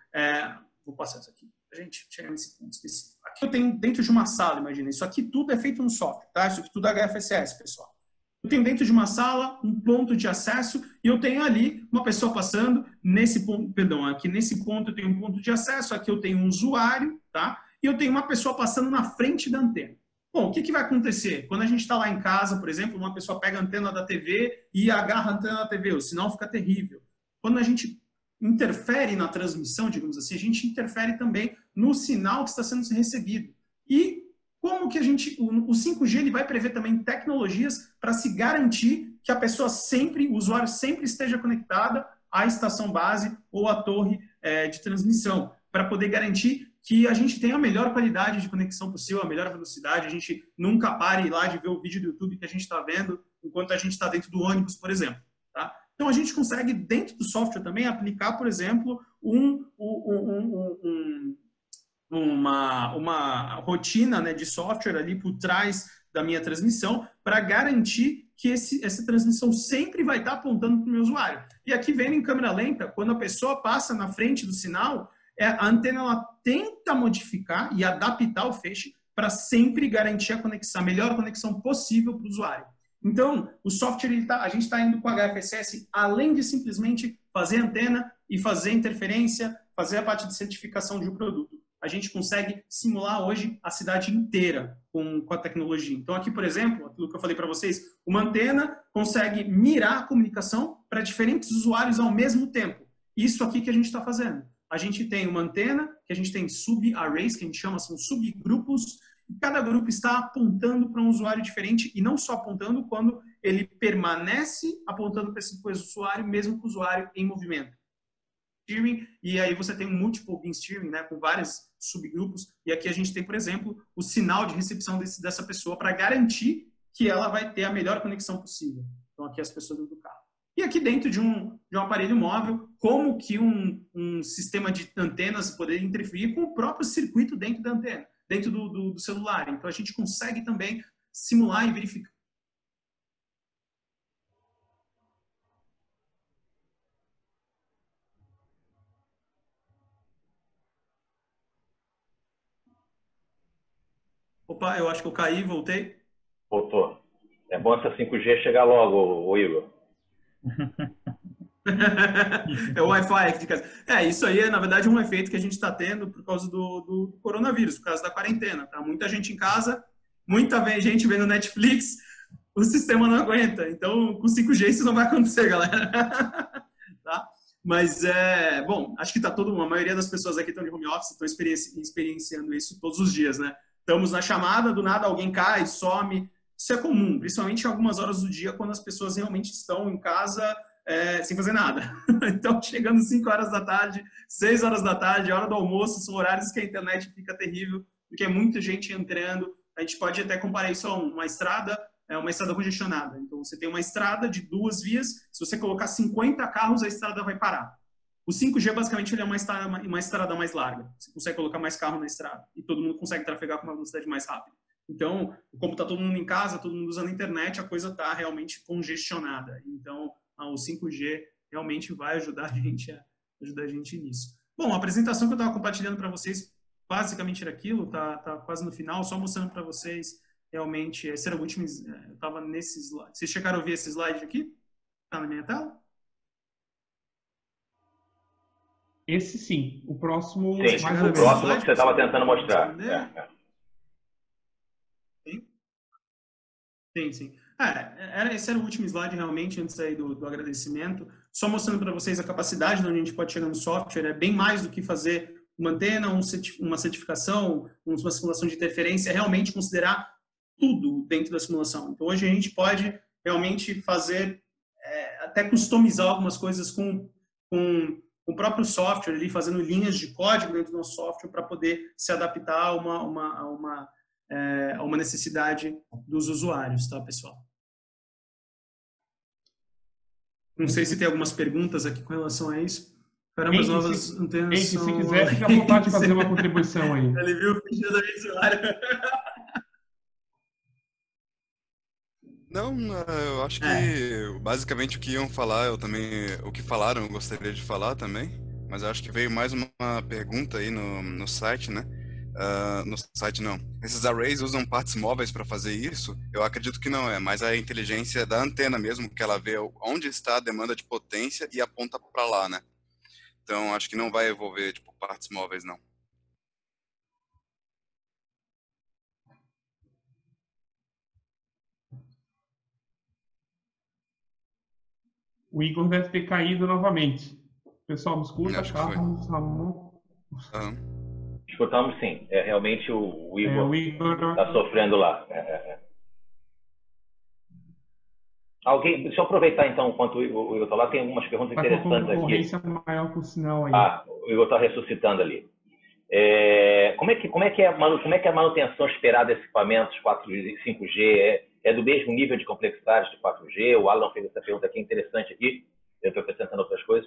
vou passar isso aqui para a gente chegar nesse ponto específico. Aqui eu tenho dentro de uma sala, imagina, isso aqui tudo é feito no software, tá? Isso aqui tudo é HFSS, pessoal. Eu tenho dentro de uma sala um ponto de acesso e eu tenho ali uma pessoa passando nesse ponto, perdão, aqui nesse ponto eu tenho um ponto de acesso, aqui eu tenho um usuário, tá? E eu tenho uma pessoa passando na frente da antena. Bom, o que vai acontecer? Quando a gente está lá em casa, por exemplo, uma pessoa pega a antena da TV e agarra a antena da TV, o sinal fica terrível. Quando a gente interfere na transmissão, digamos assim, a gente interfere também no sinal que está sendo recebido. E como que o 5G ele vai prever também tecnologias para se garantir que a pessoa sempre, o usuário sempre esteja conectada à estação base ou à torre de transmissão, para poder garantir que a gente tenha a melhor qualidade de conexão possível, a melhor velocidade, a gente nunca pare lá de ver o vídeo do YouTube que a gente está vendo enquanto a gente está dentro do ônibus, por exemplo. Tá? Então, a gente consegue, dentro do software também, aplicar, por exemplo, uma rotina, né, de software ali por trás da minha transmissão para garantir que essa transmissão sempre vai estar apontando para o meu usuário. E aqui vendo em câmera lenta, quando a pessoa passa na frente do sinal, a antena ela tenta modificar e adaptar o feixe para sempre garantir a melhor conexão possível para o usuário. Então, o software, a gente está indo com o HFSS, além de simplesmente fazer antena e fazer interferência, fazer a parte de certificação de um produto. A gente consegue simular hoje a cidade inteira com a tecnologia. Então, aqui, por exemplo, aquilo que eu falei para vocês, uma antena consegue mirar a comunicação para diferentes usuários ao mesmo tempo. Isso aqui que a gente está fazendo. A gente tem uma antena, que a gente tem sub-arrays, que a gente chama, são subgrupos, e cada grupo está apontando para um usuário diferente, e não só apontando quando ele permanece apontando para esse usuário, mesmo com o usuário em movimento. E aí você tem um multiple beam steering, né, com vários subgrupos, e aqui a gente tem, por exemplo, o sinal de recepção dessa pessoa para garantir que ela vai ter a melhor conexão possível. Então aqui as pessoas dentro do carro. E aqui dentro de um aparelho móvel, como que um sistema de antenas poderia interferir com o próprio circuito dentro da antena, dentro do celular. Então a gente consegue também simular e verificar. Opa, eu acho que eu caí, voltei. Voltou. É bom essa 5G chegar logo, o Igor. É o Wi-Fi aqui de casa. Isso aí é, na verdade, um efeito que a gente está tendo por causa do coronavírus, por causa da quarentena. Tá? Muita gente em casa, muita gente vendo Netflix, o sistema não aguenta. Então, com 5G isso não vai acontecer, galera. Tá? Mas, bom, acho que a maioria das pessoas aqui estão de home office, estão experienciando isso todos os dias, né? Estamos na chamada, do nada alguém cai, some. Isso é comum, principalmente em algumas horas do dia, quando as pessoas realmente estão em casa sem fazer nada. Então, chegando 5 horas da tarde, 6 horas da tarde, hora do almoço, são horários que a internet fica terrível, porque é muita gente entrando. A gente pode até comparar isso a uma estrada congestionada. Então, você tem uma estrada de 2 vias, se você colocar 50 carros, a estrada vai parar. O 5G, basicamente, ele é uma estrada mais larga. Você consegue colocar mais carro na estrada e todo mundo consegue trafegar com uma velocidade mais rápida. Então, como está todo mundo em casa, todo mundo usando a internet, a coisa está realmente congestionada. Então, o 5G realmente vai ajudar a gente nisso. Bom, a apresentação que eu estava compartilhando para vocês, basicamente era aquilo, tá quase no final, só mostrando para vocês realmente, esse era o último, eu estava nesse slide. Vocês chegaram a ver esse slide aqui? Está na minha tela? Esse sim. O próximo... Sim, o próximo que você estava tentando mostrar. Sim. Esse era o último slide, realmente, antes aí do agradecimento. Só mostrando para vocês a capacidade de onde a gente pode chegar no software. É bem mais do que fazer uma antena, uma certificação, uma simulação de interferência. É realmente considerar tudo dentro da simulação. Então, hoje a gente pode realmente fazer, até customizar algumas coisas com o próprio software, ali, fazendo linhas de código dentro do nosso software para poder se adaptar a uma necessidade dos usuários, tá, pessoal? Não sei se tem algumas perguntas aqui com relação a isso. Caramba, as novas antenas são... Se quiser, fica à vontade de fazer uma contribuição aí. Ele viu o ficha do usuário. Não, eu acho que basicamente o que iam falar, o que falaram, eu gostaria de falar também, mas eu acho que veio mais uma pergunta aí no site, né? No site não. Esses arrays usam partes móveis para fazer isso? Eu acredito que não mas a inteligência da antena mesmo, que ela vê onde está a demanda de potência e aponta para lá, né? Então acho que não vai envolver tipo partes móveis, não. O Igor deve ter caído novamente. Pessoal, me escuta? Acho que foi. Escutamos sim. Realmente o Igor está sofrendo lá. Alguém, deixa eu aproveitar então, enquanto o Igor está lá, tem algumas perguntas interessantes aqui. Maior por sinal aí. O Igor está ressuscitando ali. Como é que é a manutenção esperada desses equipamentos 4G e 5G? É do mesmo nível de complexidade de 4G? O Alan fez essa pergunta aqui interessante aqui. Eu estou acrescentando outras coisas.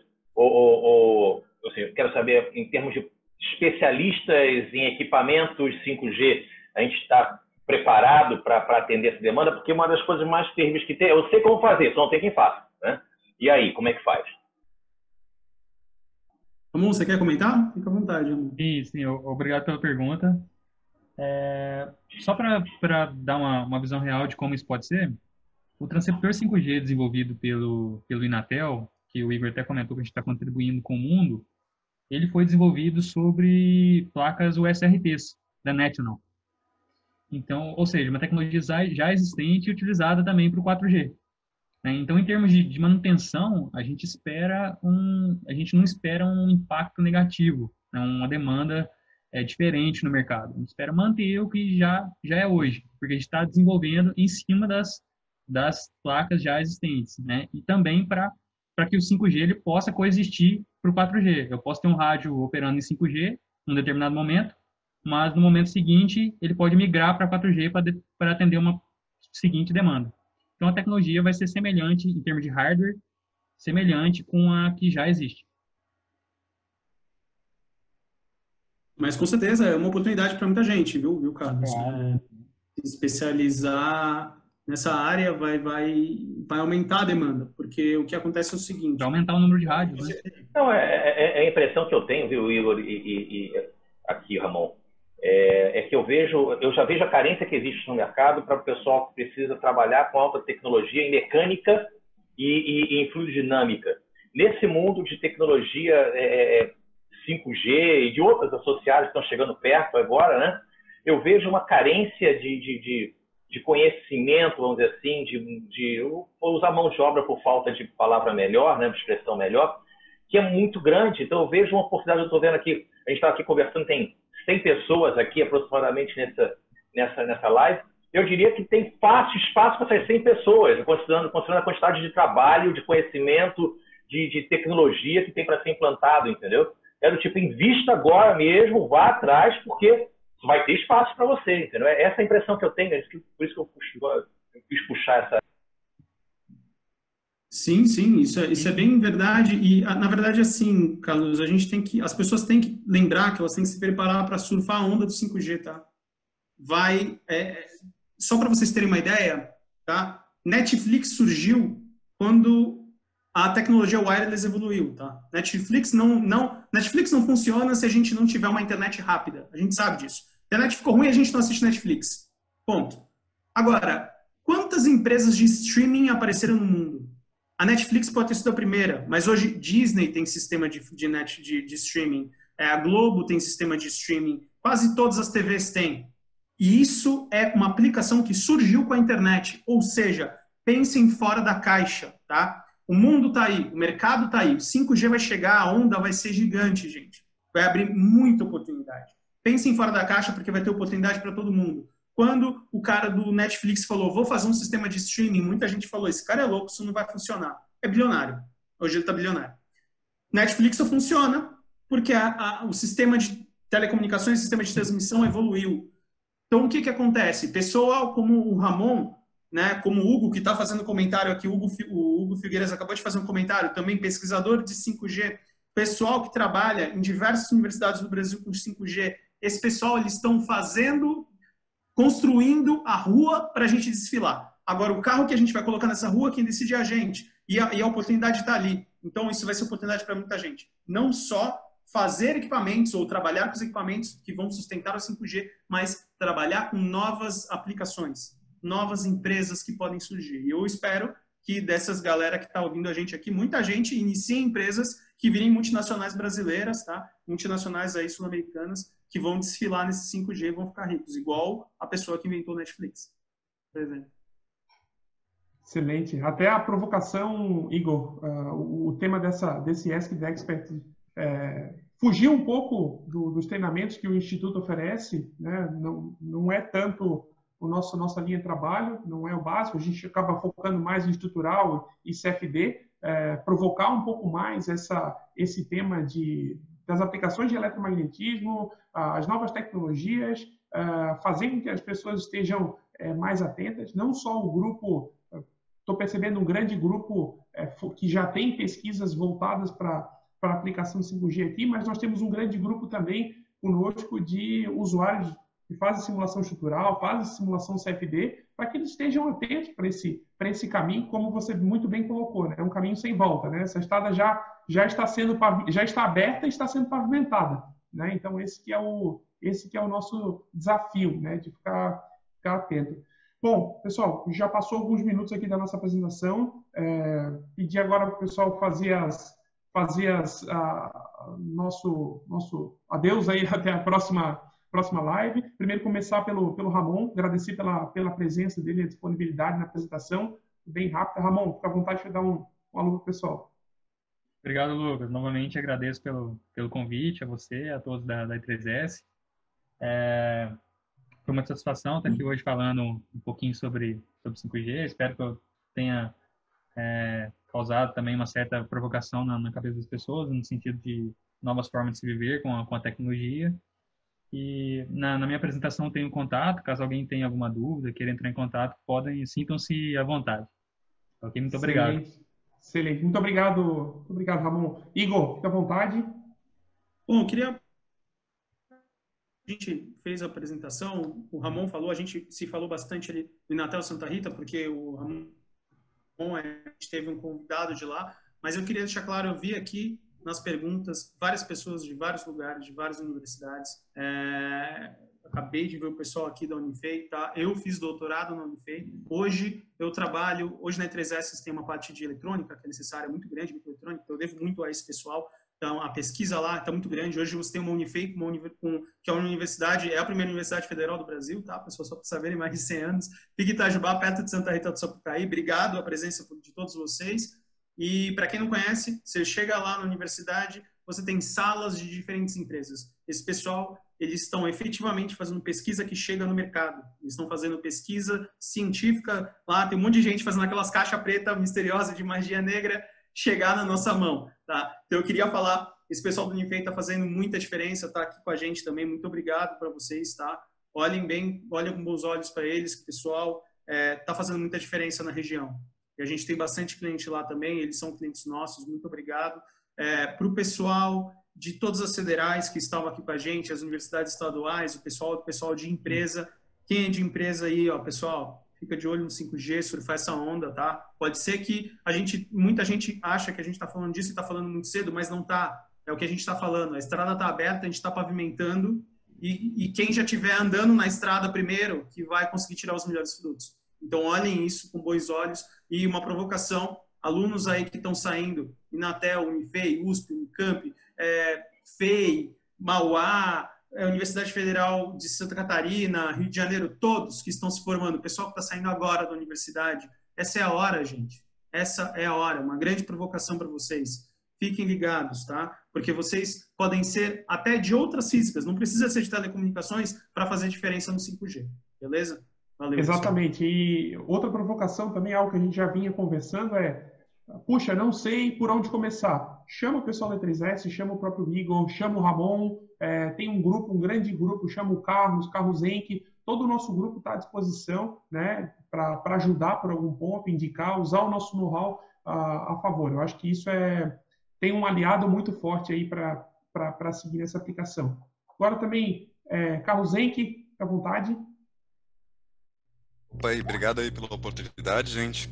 Assim, eu quero saber, em termos de especialistas em equipamentos 5G, a gente está preparado para atender essa demanda? Porque uma das coisas mais terríveis que tem, eu sei como fazer, só não tem quem faça, né? E aí, como é que faz? Ramon, você quer comentar? Fica à vontade. Sim, obrigado pela pergunta. Só para dar uma visão real de como isso pode ser, o transceptor 5G desenvolvido pelo Inatel, que o Igor até comentou que a gente está contribuindo com o mundo, ele foi desenvolvido sobre placas USRTs da National. Então, ou seja, uma tecnologia já existente e utilizada também para o 4G. Então, em termos de manutenção, a gente não espera um impacto negativo, uma demanda diferente no mercado. A gente espera manter o que já é hoje, porque a gente está desenvolvendo em cima das placas já existentes, né? E também para que o 5G ele possa coexistir para o 4G. Eu posso ter um rádio operando em 5G num determinado momento, mas no momento seguinte ele pode migrar para 4G para atender uma seguinte demanda. Então a tecnologia vai ser semelhante em termos de hardware, semelhante com a que já existe. Mas com certeza é uma oportunidade para muita gente, viu, Carlos? Se especializar nessa área vai aumentar a demanda, porque o que acontece é o seguinte... Vai aumentar o número de rádios, né? Não, é a impressão que eu tenho, viu, Igor, e aqui, Ramon, é que eu já vejo a carência que existe no mercado para o pessoal que precisa trabalhar com alta tecnologia em mecânica e em fluidodinâmica. Nesse mundo de tecnologia 5G e de outras associadas que estão chegando perto agora, né? Eu vejo uma carência de conhecimento, vamos dizer assim, eu vou usar mão de obra por falta de palavra melhor, né, de expressão melhor, que é muito grande. Então eu vejo uma oportunidade, eu estou vendo aqui, a gente estava aqui conversando, tem 100 pessoas aqui aproximadamente nessa live. Eu diria que tem fácil espaço para essas 100 pessoas, considerando a quantidade de trabalho, de conhecimento, de tecnologia que tem para ser implantado, entendeu? É do tipo, invista agora mesmo, vá atrás, porque vai ter espaço para você, entendeu? Essa é a impressão que eu tenho, por isso que eu quis puxar essa... Sim, isso é bem verdade. E, na verdade, assim, Carlos, as pessoas têm que lembrar que elas têm que se preparar para surfar a onda do 5G, tá? Só para vocês terem uma ideia, tá? Netflix surgiu quando a tecnologia wireless evoluiu, tá? Netflix não funciona se a gente não tiver uma internet rápida. A gente sabe disso. A internet ficou ruim, a gente não assiste Netflix. Ponto. Agora, quantas empresas de streaming apareceram no mundo? A Netflix pode ter sido a primeira, mas hoje Disney tem sistema de streaming, a Globo tem sistema de streaming, quase todas as TVs têm. E isso é uma aplicação que surgiu com a internet, ou seja, pensem fora da caixa, tá? O mundo está aí, o mercado está aí, o 5G vai chegar, a onda vai ser gigante, gente. Vai abrir muita oportunidade. Pensem fora da caixa porque vai ter oportunidade para todo mundo. Quando o cara do Netflix falou, vou fazer um sistema de streaming, muita gente falou, esse cara é louco, isso não vai funcionar. É bilionário. Hoje ele está bilionário. Netflix só funciona porque o sistema de telecomunicações, o sistema de transmissão evoluiu. Então, o que acontece? Pessoal como o Ramon, né, como o Hugo, que está fazendo comentário aqui, o Hugo Figueiras acabou de fazer um comentário, também pesquisador de 5G, pessoal que trabalha em diversas universidades do Brasil com 5G, esse pessoal, eles estão construindo a rua para a gente desfilar. Agora, o carro que a gente vai colocar nessa rua, quem decide é a gente. E a oportunidade está ali. Então, isso vai ser oportunidade para muita gente. Não só fazer equipamentos ou trabalhar com os equipamentos que vão sustentar o 5G, mas trabalhar com novas aplicações, novas empresas que podem surgir. E eu espero que dessas galera que está ouvindo a gente aqui, muita gente inicie empresas que virem multinacionais brasileiras, tá? Multinacionais aí sul-americanas, que vão desfilar nesse 5G e vão ficar ricos, igual a pessoa que inventou o Netflix, por exemplo. Excelente. Até a provocação, Igor, o tema desse Ask the Expert fugiu um pouco dos treinamentos que o Instituto oferece, né? Não é tanto nossa linha de trabalho, não é o básico, a gente acaba focando mais em estrutural e CFD, provocar um pouco mais esse tema das aplicações de eletromagnetismo, as novas tecnologias, fazendo com que as pessoas estejam mais atentas, não só o grupo, estou percebendo um grande grupo que já tem pesquisas voltadas para a aplicação 5G aqui, mas nós temos um grande grupo também conosco de usuários que fazem simulação estrutural, fazem simulação CFD, para que eles estejam atentos para esse caminho, como você muito bem colocou, né? É um caminho sem volta, né? Essa estrada já está aberta e está sendo pavimentada, né? Então esse que é o nosso desafio, né? De ficar atento. Bom, pessoal, já passou alguns minutos aqui da nossa apresentação. Pedir agora para o pessoal fazer nosso adeus aí até a próxima live. Primeiro começar pelo Ramon, agradecer pela presença dele e a disponibilidade na apresentação, bem rápida. Ramon, fica à vontade de dar um alô para o pessoal. Obrigado, Lucas. Novamente agradeço pelo convite, a você, a todos da I3S. Foi uma satisfação estar aqui hoje falando um pouquinho sobre 5G. Espero que eu tenha causado também uma certa provocação na cabeça das pessoas, no sentido de novas formas de se viver com a tecnologia. E na minha apresentação tem um contato, caso alguém tenha alguma dúvida, queira entrar em contato, sintam-se à vontade. Ok? Muito obrigado. Excelente. Muito obrigado, Ramon. Igor, fica à vontade. Bom, eu queria... A gente fez a apresentação, o Ramon falou, a gente se falou bastante ali no Inatel Santa Rita, porque o Ramon, a gente teve um convidado de lá, mas eu queria deixar claro, eu vi aqui nas perguntas várias pessoas de vários lugares, de várias universidades. Acabei de ver o pessoal aqui da Unifei, tá? Eu fiz doutorado na Unifei. Hoje eu trabalho, hoje na E3S tem uma parte de eletrônica que é necessária, muito grande, microeletrônica, eu devo muito a esse pessoal. Então, a pesquisa lá está muito grande. Hoje você tem uma Unifei, que é uma universidade, é a primeira universidade federal do Brasil, tá? Pessoal, só para saberem, mais de 100 anos. Fica em Itajubá, perto de Santa Rita do Sapucaí. Obrigado a presença de todos vocês. E, para quem não conhece, você chega lá na universidade, você tem salas de diferentes empresas. Esse pessoal, eles estão efetivamente fazendo pesquisa que chega no mercado. Eles estão fazendo pesquisa científica. Lá tem um monte de gente fazendo aquelas caixas preta misteriosas de magia negra chegar na nossa mão, tá? Então eu queria falar, esse pessoal do Unifei está fazendo muita diferença, tá aqui com a gente também, muito obrigado para vocês, tá? Olhem bem, olhem com bons olhos para eles, que o pessoal está fazendo muita diferença na região. E a gente tem bastante cliente lá também, eles são clientes nossos, muito obrigado. Para o pessoal de todas as federais que estavam aqui com a gente, as universidades estaduais, o pessoal de empresa, quem é de empresa aí, ó, pessoal, fica de olho no 5G, surfar essa onda, tá? Pode ser que muita gente acha que a gente está falando disso e está falando muito cedo, mas não está. É o que a gente está falando. A estrada está aberta, a gente está pavimentando e quem já estiver andando na estrada primeiro que vai conseguir tirar os melhores frutos. Então, olhem isso com bons olhos. E uma provocação, alunos aí que estão saindo, Inatel, Unifei, USP, Unicamp, FEI, Mauá, Universidade Federal de Santa Catarina, Rio de Janeiro, todos que estão se formando, o pessoal que está saindo agora da universidade, essa é a hora, gente. Essa é a hora, uma grande provocação para vocês. Fiquem ligados, tá? Porque vocês podem ser até de outras físicas, não precisa ser de telecomunicações para fazer diferença no 5G, beleza? Valeu, exatamente. Pessoal. E outra provocação também, algo que a gente já vinha conversando puxa, não sei por onde começar. Chama o pessoal da 3S, chama o próprio Igor, chama o Ramon, tem um grande grupo, chama o Carlos Henke, todo o nosso grupo está à disposição, né, para ajudar por algum ponto, indicar, usar o nosso know-how a favor. Eu acho que isso tem um aliado muito forte aí para seguir essa aplicação. Agora também, Carlos Henke, fica à vontade. Opa, obrigado aí pela oportunidade, gente.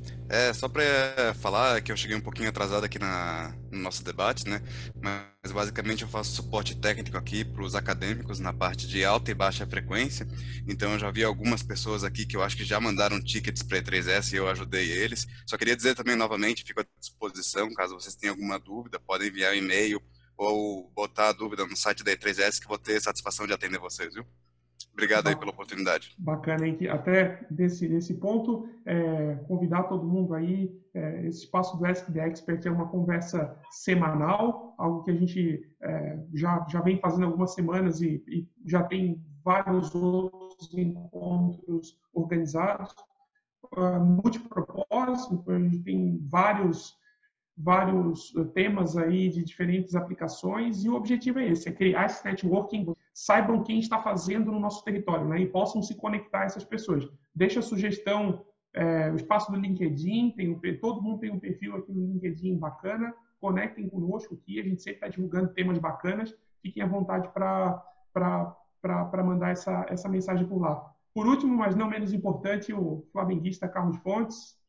Só para falar que eu cheguei um pouquinho atrasado aqui no nosso debate, né? Mas basicamente eu faço suporte técnico aqui para os acadêmicos na parte de alta e baixa frequência. Então eu já vi algumas pessoas aqui que eu acho que já mandaram tickets para E3S e eu ajudei eles. Só queria dizer também novamente, fico à disposição, caso vocês tenham alguma dúvida, podem enviar um e-mail ou botar a dúvida no site da E3S que eu vou ter satisfação de atender vocês, viu? Obrigado aí pela oportunidade. Bacana, hein? Até nesse ponto, convidar todo mundo aí, esse espaço do Ask the Expert é uma conversa semanal, algo que a gente já vem fazendo algumas semanas e já tem vários outros encontros organizados, multipropósito, a gente tem vários temas aí de diferentes aplicações e o objetivo é esse, criar esse networking, saibam quem está fazendo no nosso território, né, e possam se conectar a essas pessoas. Deixa a sugestão, o espaço do LinkedIn, todo mundo tem um perfil aqui no LinkedIn bacana, conectem conosco aqui, a gente sempre está divulgando temas bacanas, fiquem à vontade para mandar essa mensagem por lá. Por último, mas não menos importante, o flamenguista Carlos Fontes.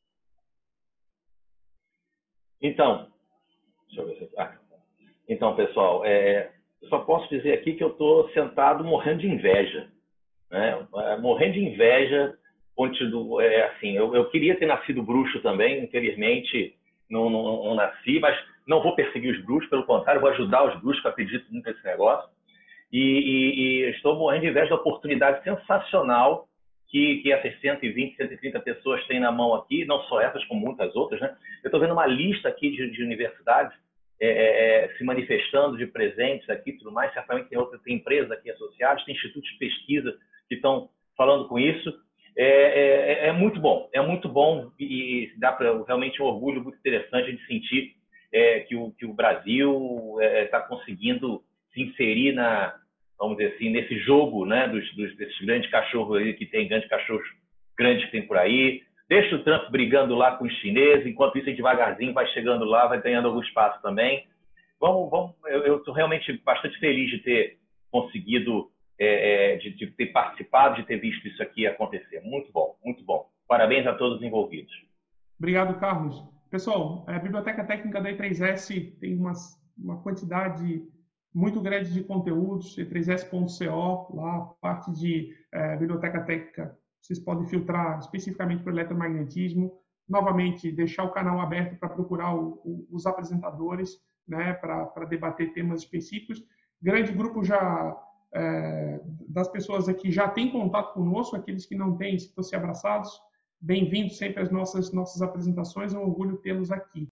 Então, deixa eu ver se... Então, pessoal, eu só posso dizer aqui que eu estou sentado morrendo de inveja, né? Morrendo de inveja. Assim, eu queria ter nascido bruxo também, infelizmente não nasci, mas não vou perseguir os bruxos, pelo contrário, vou ajudar os bruxos, que eu acredito muito nesse negócio. E estou morrendo de inveja da oportunidade sensacional que essas 120, 130 pessoas têm na mão aqui, não só essas, como muitas outras, né? Eu estou vendo uma lista aqui de universidades se manifestando de presentes aqui, tudo mais. Certamente tem empresas aqui associadas, tem institutos de pesquisa que estão falando com isso. É muito bom e dá para realmente um orgulho muito interessante de sentir que o Brasil está conseguindo se inserir vamos dizer assim, nesse jogo, né, desses grandes cachorros aí grandes cachorros grandes que tem por aí. Deixa o Trump brigando lá com os chineses, enquanto isso, devagarzinho vai chegando lá, vai ganhando algum espaço também. Eu estou realmente bastante feliz de ter conseguido, de ter participado, de ter visto isso aqui acontecer. Muito bom, muito bom. Parabéns a todos os envolvidos. Obrigado, Carlos. Pessoal, a Biblioteca Técnica da E3S tem uma quantidade muito grande de conteúdos, e3s.co, lá a parte de Biblioteca Técnica. Vocês podem filtrar especificamente para o eletromagnetismo. Novamente, deixar o canal aberto para procurar os apresentadores, né, para debater temas específicos. Grande grupo das pessoas aqui já tem contato conosco, aqueles que não têm, sintam-se abraçados. Bem-vindos sempre às nossas apresentações, é um orgulho tê-los aqui.